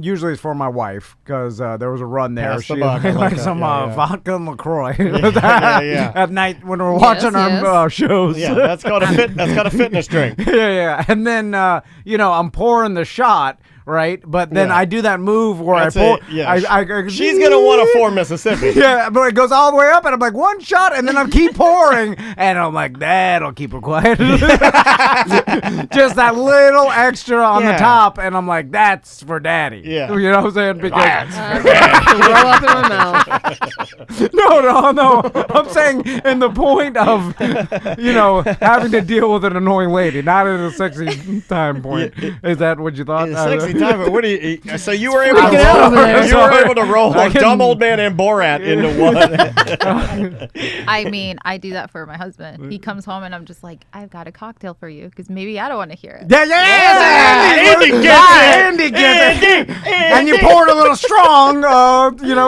usually it's for my wife because there was a run there. Pass the She buck, I like likes that. some Yeah, yeah. vodka and LaCroix yeah. at night when we're watching our shows. Yeah, that's called a fitness drink. yeah. And then, I'm pouring the shot. Right, but then Yeah. I do that move where That's I pour. it, yeah. I She's gonna want a 4 Mississippi. Yeah, but it goes all the way up, and I'm like, one shot, and then I keep pouring, and I'm like, that'll keep her quiet. Just that little extra on the Yeah. top, and I'm like, that's for daddy. Yeah. You know what I'm saying? Because Throw up in my mouth. no. I'm saying in the point of, having to deal with an annoying lady, not in a sexy time point. Is that what you thought? Sexy you talking about? What do you? So you were able to roll a dumb old man and Borat into one. I mean, I do that for my husband. He comes home and I'm just like, I've got a cocktail for you because maybe I don't want to hear it. Andy gets it. And you pour it a little strong,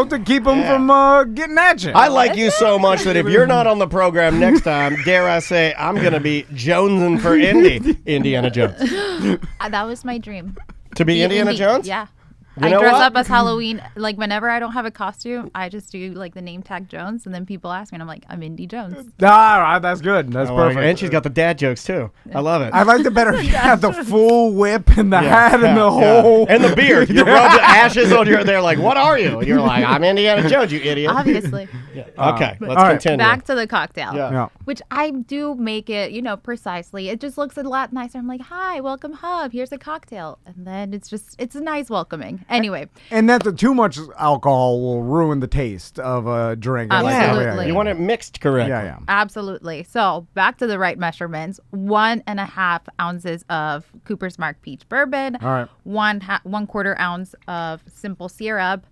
to keep them from getting at you. I like you so much that if you're not on the program next time, dare I say, I'm going to be jonesing for Indiana Jones. That was my dream. To be Indiana Jones? Yeah. You I know dress what? up as Halloween. Like, whenever I don't have a costume, I just do, like, the name tag Jones, and then people ask me, and I'm like, I'm Indy Jones. All right, that's good. That's perfect. And she's got the dad jokes, too. I love it. I like the better if you have the full whip and the hat and the whole... And the beard. You rub the ashes on your... They're like, what are you? And you're like, I'm Indiana Jones, you idiot. Obviously. Okay, let's continue. Back to the cocktail. Yeah. Which I do make it, precisely. It just looks a lot nicer. I'm like, hi, welcome, hub. Here's a cocktail. And then it's a nice welcoming. Anyway. And that too much alcohol will ruin the taste of a drink. Absolutely. You want it mixed correctly. Yeah. Absolutely. So back to the right measurements: 1.5 ounces of Cooper's Mark Peach Bourbon. All right. 1/4 ounce of simple syrup.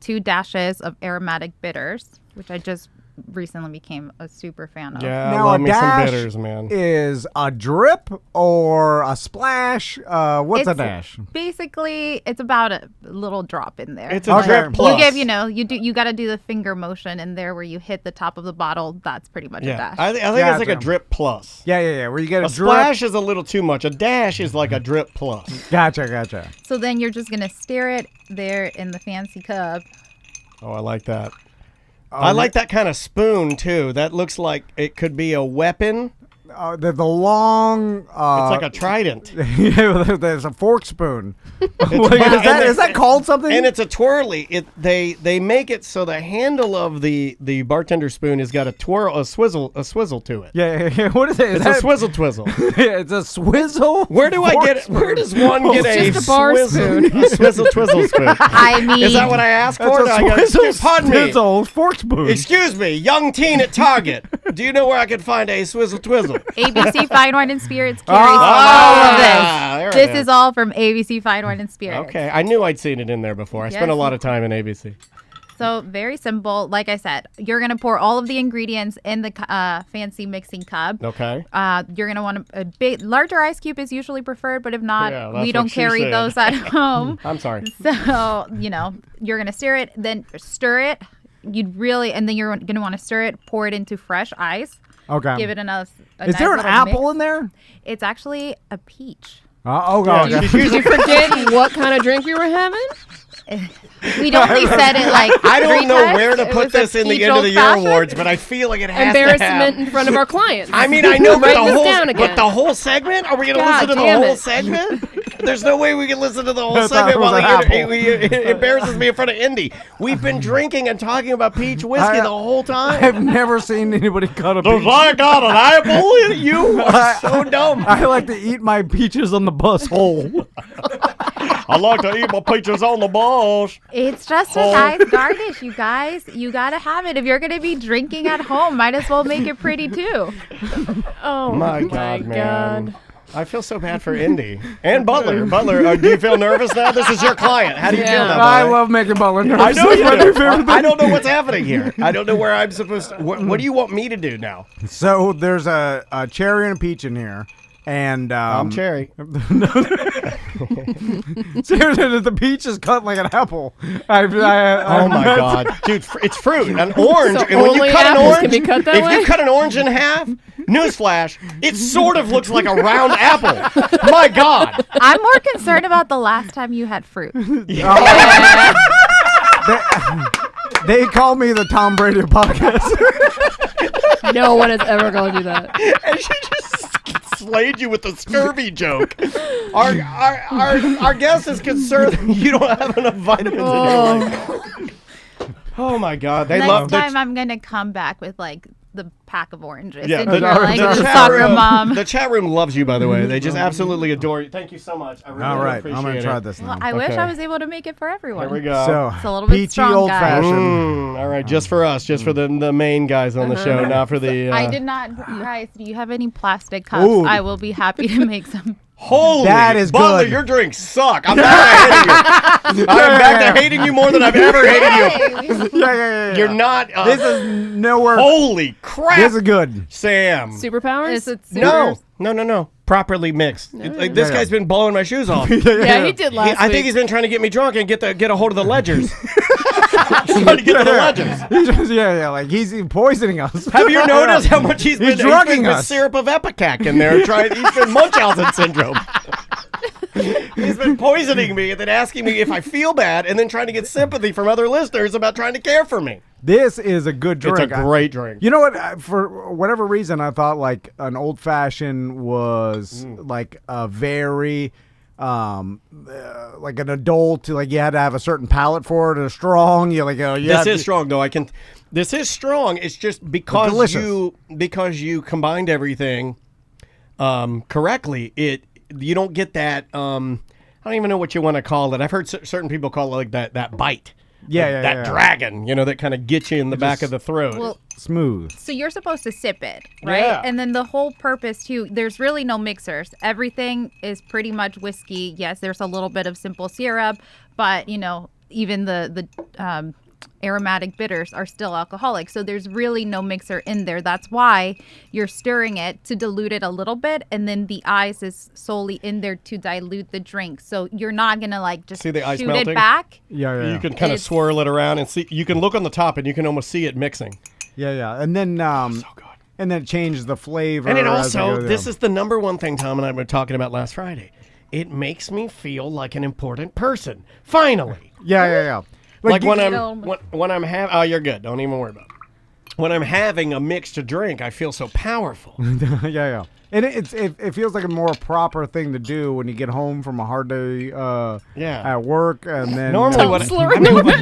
2 dashes of aromatic bitters, which I just recently became a super fan of. Yeah, Now, I love a me some dash bitters, man. is a drip or a splash? What's a dash? Basically, it's about a little drop in there. It's a drip plus. You got to do the finger motion in there where you hit the top of the bottle. That's pretty much a dash. I think it's like a drip plus. Yeah. Where you get a drip. Splash is a little too much. A dash is like a drip plus. Gotcha. So then you're just gonna stir it there in the fancy cup. Oh, I like that. I like that kind of spoon, too. That looks like it could be a weapon. The long... it's like a trident. Yeah, there's a fork spoon. Is that called something? And it's a twirly. They make it so the handle of the bartender spoon has got a swizzle to it. Yeah. What is it? It's a swizzle twizzle. It's a swizzle. Where do I get it? Where does one get a swizzle twizzle spoon? I mean, is that what I asked for? It's a Pardon me. swizzle fork spoon. Excuse me, young teen at Target. Do you know where I can find a swizzle twizzle? ABC Fine Wine and Spirits carries all of this. This is all from ABC Fine Wine and Spirits. Okay, I knew I'd seen it in there before. I spent a lot of time in ABC. So very simple. Like I said, you're going to pour all of the ingredients in the fancy mixing cup. Okay. You're going to want a larger ice cube is usually preferred, but if not, we don't what she carry said. those at home. I'm sorry. So, you're going to stir it, then stir it. And then you're going to want to stir it, pour it into fresh ice. Okay. Give it enough. Is there an apple in there? It's actually a peach. God. Did you forget what kind of drink we were having? We only said it like I don't 3 know times. where to put this in the end of the year awards, but I feel like it has to have. Embarrassment in front of our clients. I mean, I know, but the whole segment? Are we going to God listen to the whole segment? There's no way we can listen to the whole segment while it embarrasses me in front of Indy. We've been drinking and talking about peach whiskey the whole time. I've never seen anybody cut a peach. I got an apple? You are so dumb. I like to eat my peaches on the bus whole. I like to eat my peaches on the bus. It's just a nice garnish, you guys. You got to have it. If you're going to be drinking at home, might as well make it pretty too. Oh my God, man. I feel so bad for Indy and Butler. Butler, do you feel nervous now? This is your client. How do you feel now? I love making Butler nervous. I know you do. I don't know what's happening here. I don't know where I'm supposed to. What do you want me to do now? So there's a cherry and a peach in here. And I'm cherry. Seriously, the peach is cut like an apple. Oh my God, dude! It's fruit. An orange. So and when you cut an orange, can be cut that way? if you cut an orange in half, newsflash, it sort of looks like a round apple. My God. I'm more concerned about the last time you had fruit. They call me the Tom Brady podcast. No one is ever going to do that. And she just slayed you with a scurvy joke. Our guest is concerned that you don't have enough vitamins in your life. Oh my God! Next time I'm gonna come back with like the pack of oranges. Yeah, and you're like the soccer mom. The chat room loves you, by the way. They just absolutely adore you. Thank you so much. I really appreciate it. I'm gonna try this now. Well, I wish I was able to make it for everyone. Here we go. So it's a little bit peachy strong, old guys. fashioned. All right, just for us, just for the main guys on the show, not for the. I did not, guys. Do you have any plastic cups? Ooh. I will be happy to make some. Holy, that is Butler, good. your drinks suck. I'm back to hating you. I'm back to hating you more than I've ever hated you. Yeah. You're not. This is nowhere. Holy crap. This is good. Sam. Superpowers? Is it No. Properly mixed. Like, this guy's been blowing my shoes off. Yeah, he did last I week. think he's been trying to get me drunk and get a hold of the ledgers. He's trying to get to the ledgers. Like he's poisoning us. Have you noticed how much he's been drugging with us? syrup of Epicac in there? He's been Munchausen syndrome. He's been poisoning me and then asking me if I feel bad and then trying to get sympathy from other listeners about trying to care for me. This is a good drink. It's a great drink. You know what? For whatever reason, I thought like an old fashioned was like a very, like an adult. Like you had to have a certain palate for it. Or strong. This is strong though. This is strong. It's just because you combined everything correctly. You don't get that. I don't even know what you want to call it. I've heard certain people call it like that bite. That dragon, that kind of gets you in the back of the throat. Well, smooth. So you're supposed to sip it, right? Yeah. And then the whole purpose too, there's really no mixers. Everything is pretty much whiskey. Yes, there's a little bit of simple syrup, but even the aromatic bitters are still alcoholic. So there's really no mixer in there. That's why you're stirring it to dilute it a little bit, and then the ice is solely in there to dilute the drink. So you're not gonna just see the ice shoot melting? it back. Yeah. You can kind of swirl it around and see. You can look on the top and you can almost see it mixing. Yeah. And then so good. And then it changes the flavor. And it also, this is the number one thing Tom and I were talking about last Friday. It makes me feel like an important person. Finally. Yeah. Like when I'm having, oh, you're good. Don't even worry about it. When I'm having a mix to drink, I feel so powerful. Yeah. And it feels like a more proper thing to do when you get home from a hard day at work, and then normally what I feel like a normal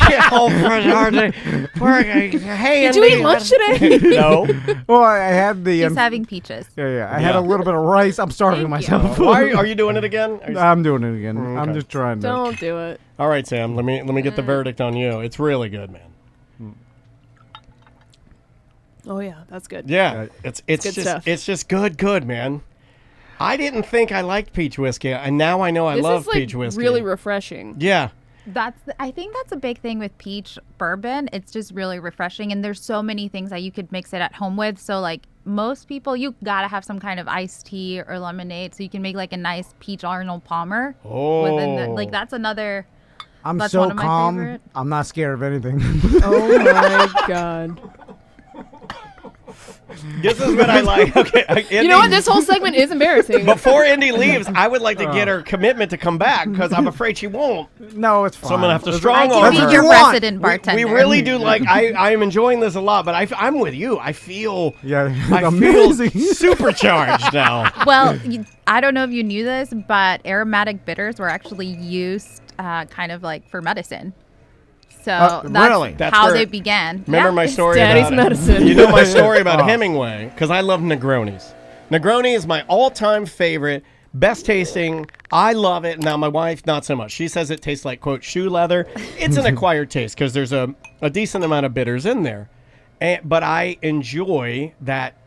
get home from a hard day work. Hey, did you eat lunch today? No. Well, I had the. He's having peaches. Yeah. I had a little bit of rice. I'm starving myself. Why are you doing it again? I'm doing it again. Okay. I'm just trying to. Don't do it. All right, Sam. Let me get the verdict on you. It's really good, man. Oh yeah, that's good. Yeah, it's good just stuff. it's just good, man. I didn't think I liked peach whiskey, and now I know I love peach whiskey. Really refreshing. Yeah. I think that's a big thing with peach bourbon. It's just really refreshing, and there's so many things that you could mix it at home with. So most people, you gotta have some kind of iced tea or lemonade, so you can make a nice peach Arnold Palmer. Oh, that's another. I'm that's so one of my calm. favorite. I'm not scared of anything. Oh my god. This is what I like. Okay, you know what? This whole segment is embarrassing. Before Indy leaves, I would like to get her commitment to come back because I'm afraid she won't. No, it's fine. So I'm gonna have to strong I arm can her. be your resident bartender. We really do I am enjoying this a lot, but I'm with you. I feel amazing. Supercharged now. Well, I don't know if you knew this, but aromatic bitters were actually used kind of for medicine. So that's how they began. Remember my story Daddy's about medicine. You know my story about Hemingway, because I love Negronis. Negroni is my all-time favorite, best tasting. I love it. Now my wife, not so much. She says it tastes like, quote, shoe leather. It's an acquired taste because there's a decent amount of bitters in there. But I enjoy that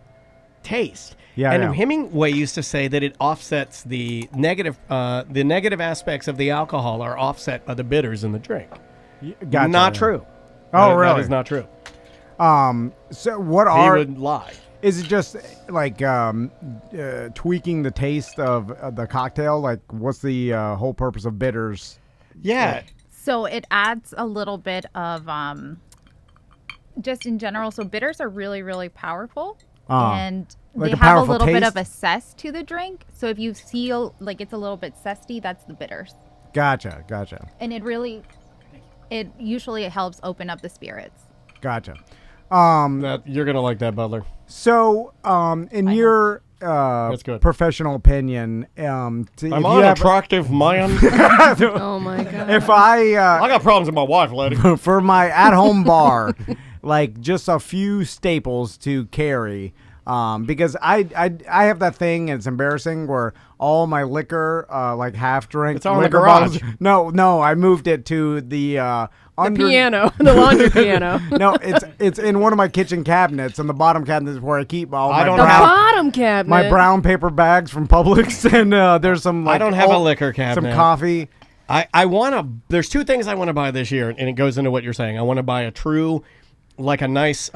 taste. Yeah, and Hemingway used to say that it offsets the negative aspects of the alcohol are offset by the bitters in the drink. Gotcha. Not true. Oh, really? That is not true. So what He would lie. Is it just tweaking the taste of the cocktail? What's the whole purpose of bitters? Yeah. So it adds a little bit of just in general. So bitters are really, really powerful. And they have a little bit of a zest to the drink. So if you feel like it's a little bit zesty, that's the bitters. Gotcha. And it usually helps open up the spirits. Gotcha. You're going to like that, Butler. So, in your professional opinion, I'm an attractive man. Oh my god! If I got problems with my wife, lady. For my at-home bar, just a few staples to carry. Because I have that thing, and it's embarrassing, where all my liquor, half drink, it's all in the liquor garage. bottles. No, I moved it to the under the piano, the laundry piano. No, it's in one of my kitchen cabinets, and the bottom cabinet is where I keep all my bottom cabinet. My brown paper bags from Publix, and there's some. I don't have a liquor cabinet. Some coffee. I want to. There's two things I want to buy this year, and it goes into what you're saying. I want to buy a true, like a nice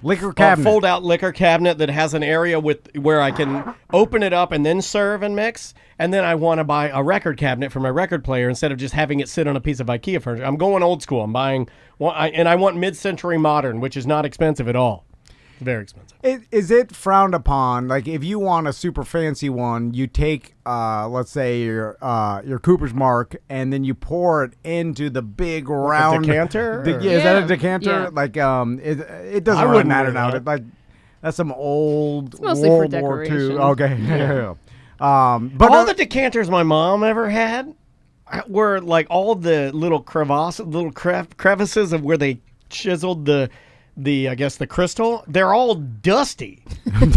liquor cabinet, fold-out liquor cabinet that has an area where I can open it up and then serve and mix. And then I want to buy a record cabinet for my record player instead of just having it sit on a piece of IKEA furniture. I'm going old school. I'm buying, and I want mid-century modern, which is not expensive at all. It's very expensive. Is it frowned upon? Like if you want a super fancy one, you take, let's say your Cooper's Mark, and then you pour it into the big round decanter. Is that a decanter? Yeah. Like it doesn't really matter now. Like that's some old it's mostly World for War II. decoration. Okay. Yeah. But all the decanters my mom ever had were like all the little crevices of where they chiseled the I guess the crystal. They're all dusty.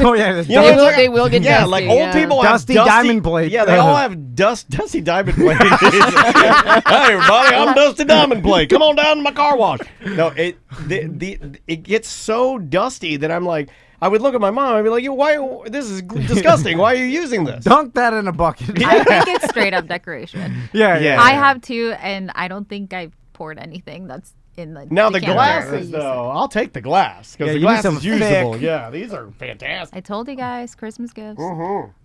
Oh yeah, they will get dusty. Like old people dusty have diamond plate. Yeah, they all have dusty diamond plate. Hey everybody, I'm Dusty Diamond Plate. Come on down to my car wash. No, it gets so dusty that I'm like. I would look at my mom and be like, "Why? This is disgusting. Why are you using this?" Dunk that in a bucket. I think it's straight up decoration. Yeah. I have too, and I don't think I poured anything that's in the Now the decanter. glasses, though, I'll take the glass because the glass is usable. Thick. Yeah, these are fantastic. I told you guys, Christmas gifts.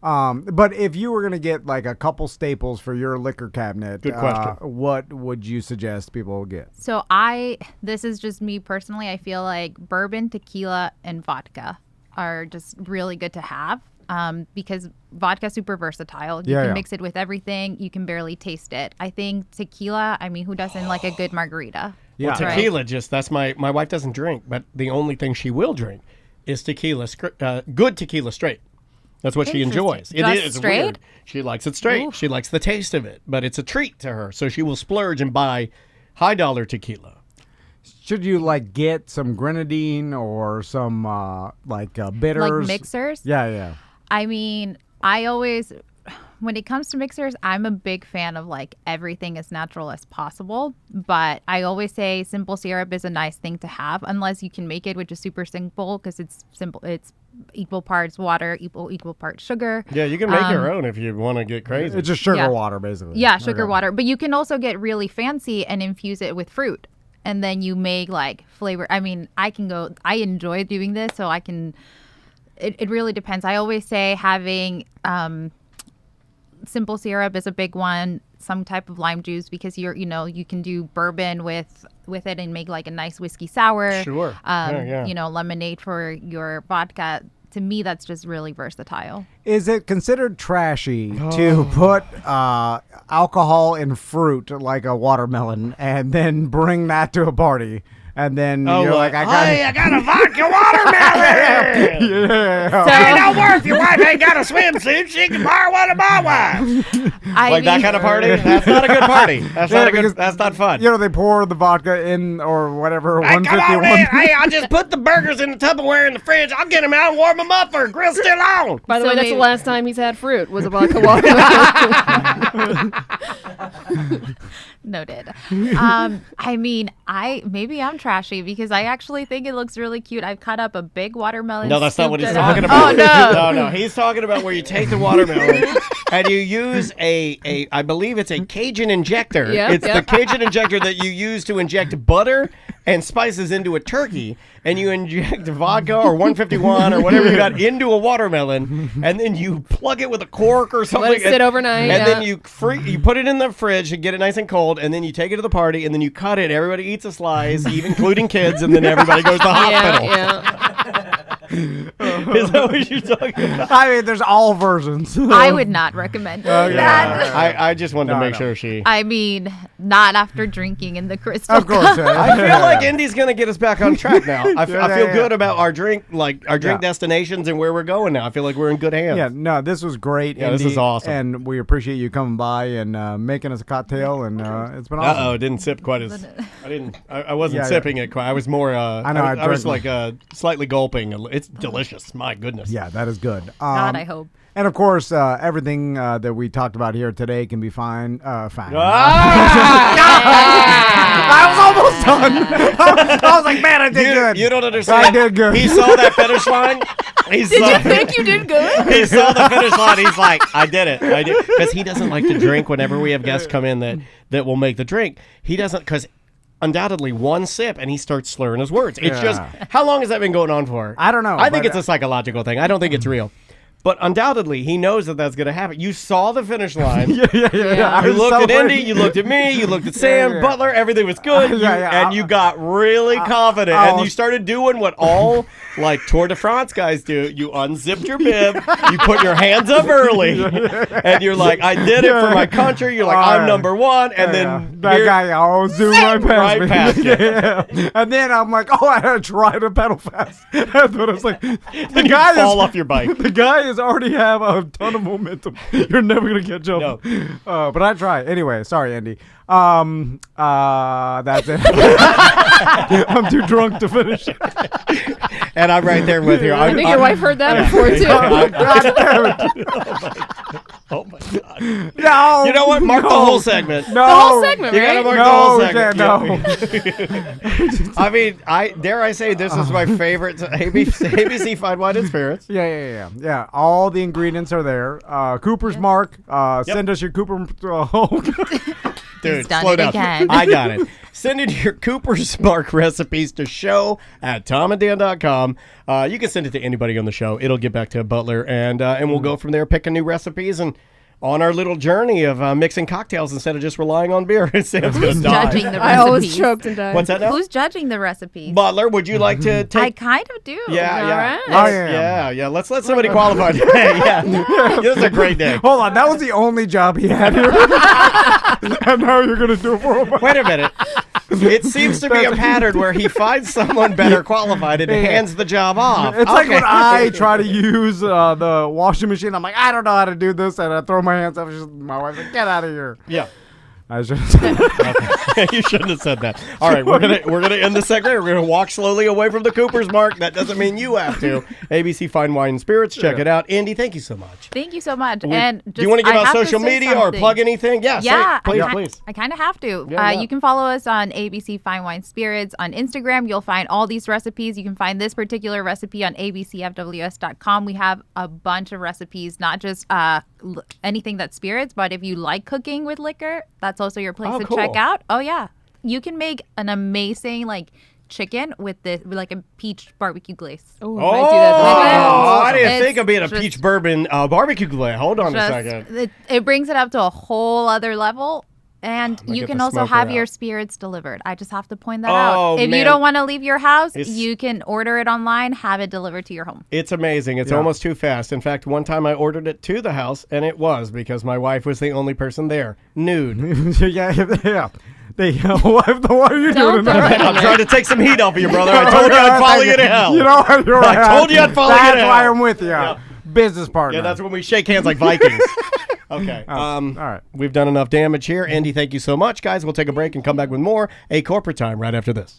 But if you were gonna get like a couple staples for your liquor cabinet, Good question. What would you suggest people get? So this is just me personally. I feel like bourbon, tequila, and vodka are just really good to have because vodka's super versatile. You can mix it with everything. You can barely taste it. I think tequila, who doesn't like a good margarita? Yeah, tequila that's my wife doesn't drink, but the only thing she will drink is tequila, good tequila straight. That's what she enjoys. It is straight? weird. She likes it straight. Ooh. She likes the taste of it, but it's a treat to her. So she will splurge and buy high-dollar tequila. Should you get some grenadine or some bitters? Like mixers? Yeah. I always, when it comes to mixers, I'm a big fan of everything as natural as possible. But I always say simple syrup is a nice thing to have, unless you can make it, which is super simple because it's simple. It's equal parts water, equal parts sugar. Yeah, you can make your own if you want to get crazy. It's just sugar water, basically. Yeah, sugar water. But you can also get really fancy and infuse it with fruit. And then you make flavor. I enjoy doing this, so I can. It really depends. I always say having simple syrup is a big one. Some type of lime juice because you can do bourbon with it and make a nice whiskey sour. Sure. Lemonade for your vodka. To me, that's just really versatile. Is it considered trashy to put alcohol in fruit like a watermelon and then bring that to a party? And then you're like, I got a vodka watermelon! Yeah. So, it don't work if your wife ain't got a swimsuit. She can borrow one of my wives. That kind of party? That's not a good party. That's not good. That's not fun. They pour the vodka in or whatever. Hey, come on, man. Hey, I'll just put the burgers in the Tupperware in the fridge. I'll get them out and warm them up for grill's still on. By the way, that's the last time he's had fruit was a vodka watermelon. Noted. Maybe I'm trashy because I actually think it looks really cute. I've cut up a big watermelon. No, that's not what he's talking about. Oh, no. He's talking about where you take the watermelon and you use I believe it's a Cajun injector. Yep, the Cajun injector that you use to inject butter and spices into a turkey, and you inject vodka or 151 or whatever you got into a watermelon, and then you plug it with a cork or something. Let it sit overnight. And then you put it in the fridge and get it nice and cold, and then you take it to the party, and then you cut it. Everybody eats a slice, even including kids, and then everybody goes to the hospital. Yeah. Is that what you're talking about? There's all versions. I would not recommend that. I just wanted to make sure she... not after drinking in the Crystal. Of course. I feel like Indy's going to get us back on track now. I feel good about our drink destinations and where we're going now. I feel like we're in good hands. Yeah, no, this was great, Yeah, Indy, this is awesome. And we appreciate you coming by and making us a cocktail, and it's been awesome. Uh-oh, it didn't sip quite as... I wasn't sipping it quite. I was more... I know, I was slightly gulping. It's delicious. Yes, my goodness. Yeah, that is good. God, I hope. And of course, everything that we talked about here today can be found. I was almost done. I was like, man, I did good. You don't understand. I did good. He saw that finish line. Did you think you did good? He saw the finish line. He's like, I did it. I did. Because he doesn't like to drink whenever we have guests come in that will make the drink. He doesn't, because undoubtedly one sip and he starts slurring his words. It's just, how long has that been going on for? I don't know. I think it's a psychological thing. I don't think it's real. But undoubtedly, he knows that that's going to happen. You saw the finish line. Yeah. You looked at Indy, you looked at me, you looked at Sam, Butler, everything was good. And you got really confident. And you started doing what all like Tour de France guys do. You unzipped your bib, you put your hands up early, and you're like, I did it for my country. You're like, I'm number one. And then that guy, I'll zoom right past me. you. And then I'm like, I had to try to pedal fast. That's what I was like. Then you fall off your bike. The guy already have a ton of momentum. You're never gonna catch up. No. But I try anyway. Sorry, Andy. That's it. I'm too drunk to finish it. And I'm right there with you. I think your wife heard that before too. God damn it. Oh my God. No. You know what? Mark the whole segment. No. The whole segment, You right? gotta mark the whole segment. I mean, dare I say this is my favorite ABC Fine Wine and Spirits. Yeah. All the ingredients are there. Cooper's Mark. Send us your Cooper. Dude, done slow it down. again. I got it. Send in your Cooper's Mark recipes to show@tomanddan.com. You can send it to anybody on the show. It'll get back to Butler, and we'll go from there, picking new recipes, and on our little journey of mixing cocktails instead of just relying on beer. Sam's going to die. Judging the recipes. I always choked and died. What's that now? Who's judging the recipes? Butler, would you like to take... I kind of do. Yeah. All right. Yeah. Let's let somebody qualify today. Yeah. This is a great day. Hold on, that was the only job he had here. And now you're gonna do it for him. Wait a minute. It seems to be a pattern where he finds someone better qualified and hands the job off. It's like when I try to use the washing machine. I'm like, I don't know how to do this, and I throw my hands up. My wife's like, get out of here. Yeah. I should. You shouldn't have said that. All right, we're gonna end the segment. We're gonna walk slowly away from the Cooper's Mark. That doesn't mean you have to. ABC Fine Wine and Spirits. Check it out. Andy, thank you so much. Thank you so much. Do you want want to give out social media or plug anything? Yeah, say it. Please. I kind of have to. Yeah. You can follow us on ABC Fine Wine Spirits on Instagram. You'll find all these recipes. You can find this particular recipe on abcfws.com. We have a bunch of recipes, not just anything that's spirits, but if you like cooking with liquor, that's also your place to check out. Oh yeah, you can make an amazing chicken with like a peach barbecue glaze. Oh, how do you think of being a peach bourbon barbecue glaze? Hold on a second. It brings it up to a whole other level. And you can also have your spirits delivered. I just have to point that out. If you don't want to leave your house, you can order it online, have it delivered to your home. It's amazing. It's almost too fast. In fact, one time I ordered it to the house, and it was because my wife was the only person there. Nude. Yeah. What are you doing? I'm trying to take some heat off of you, brother. I told you I'd follow you to hell. You know what? You're right. I told you I'd follow you to hell. That's why I'm with you. Yeah. Business partner. Yeah, that's when we shake hands like Vikings. Okay. All right. We've done enough damage here. Andy, thank you so much, guys. We'll take a break and come back with more A Corporate Time right after this.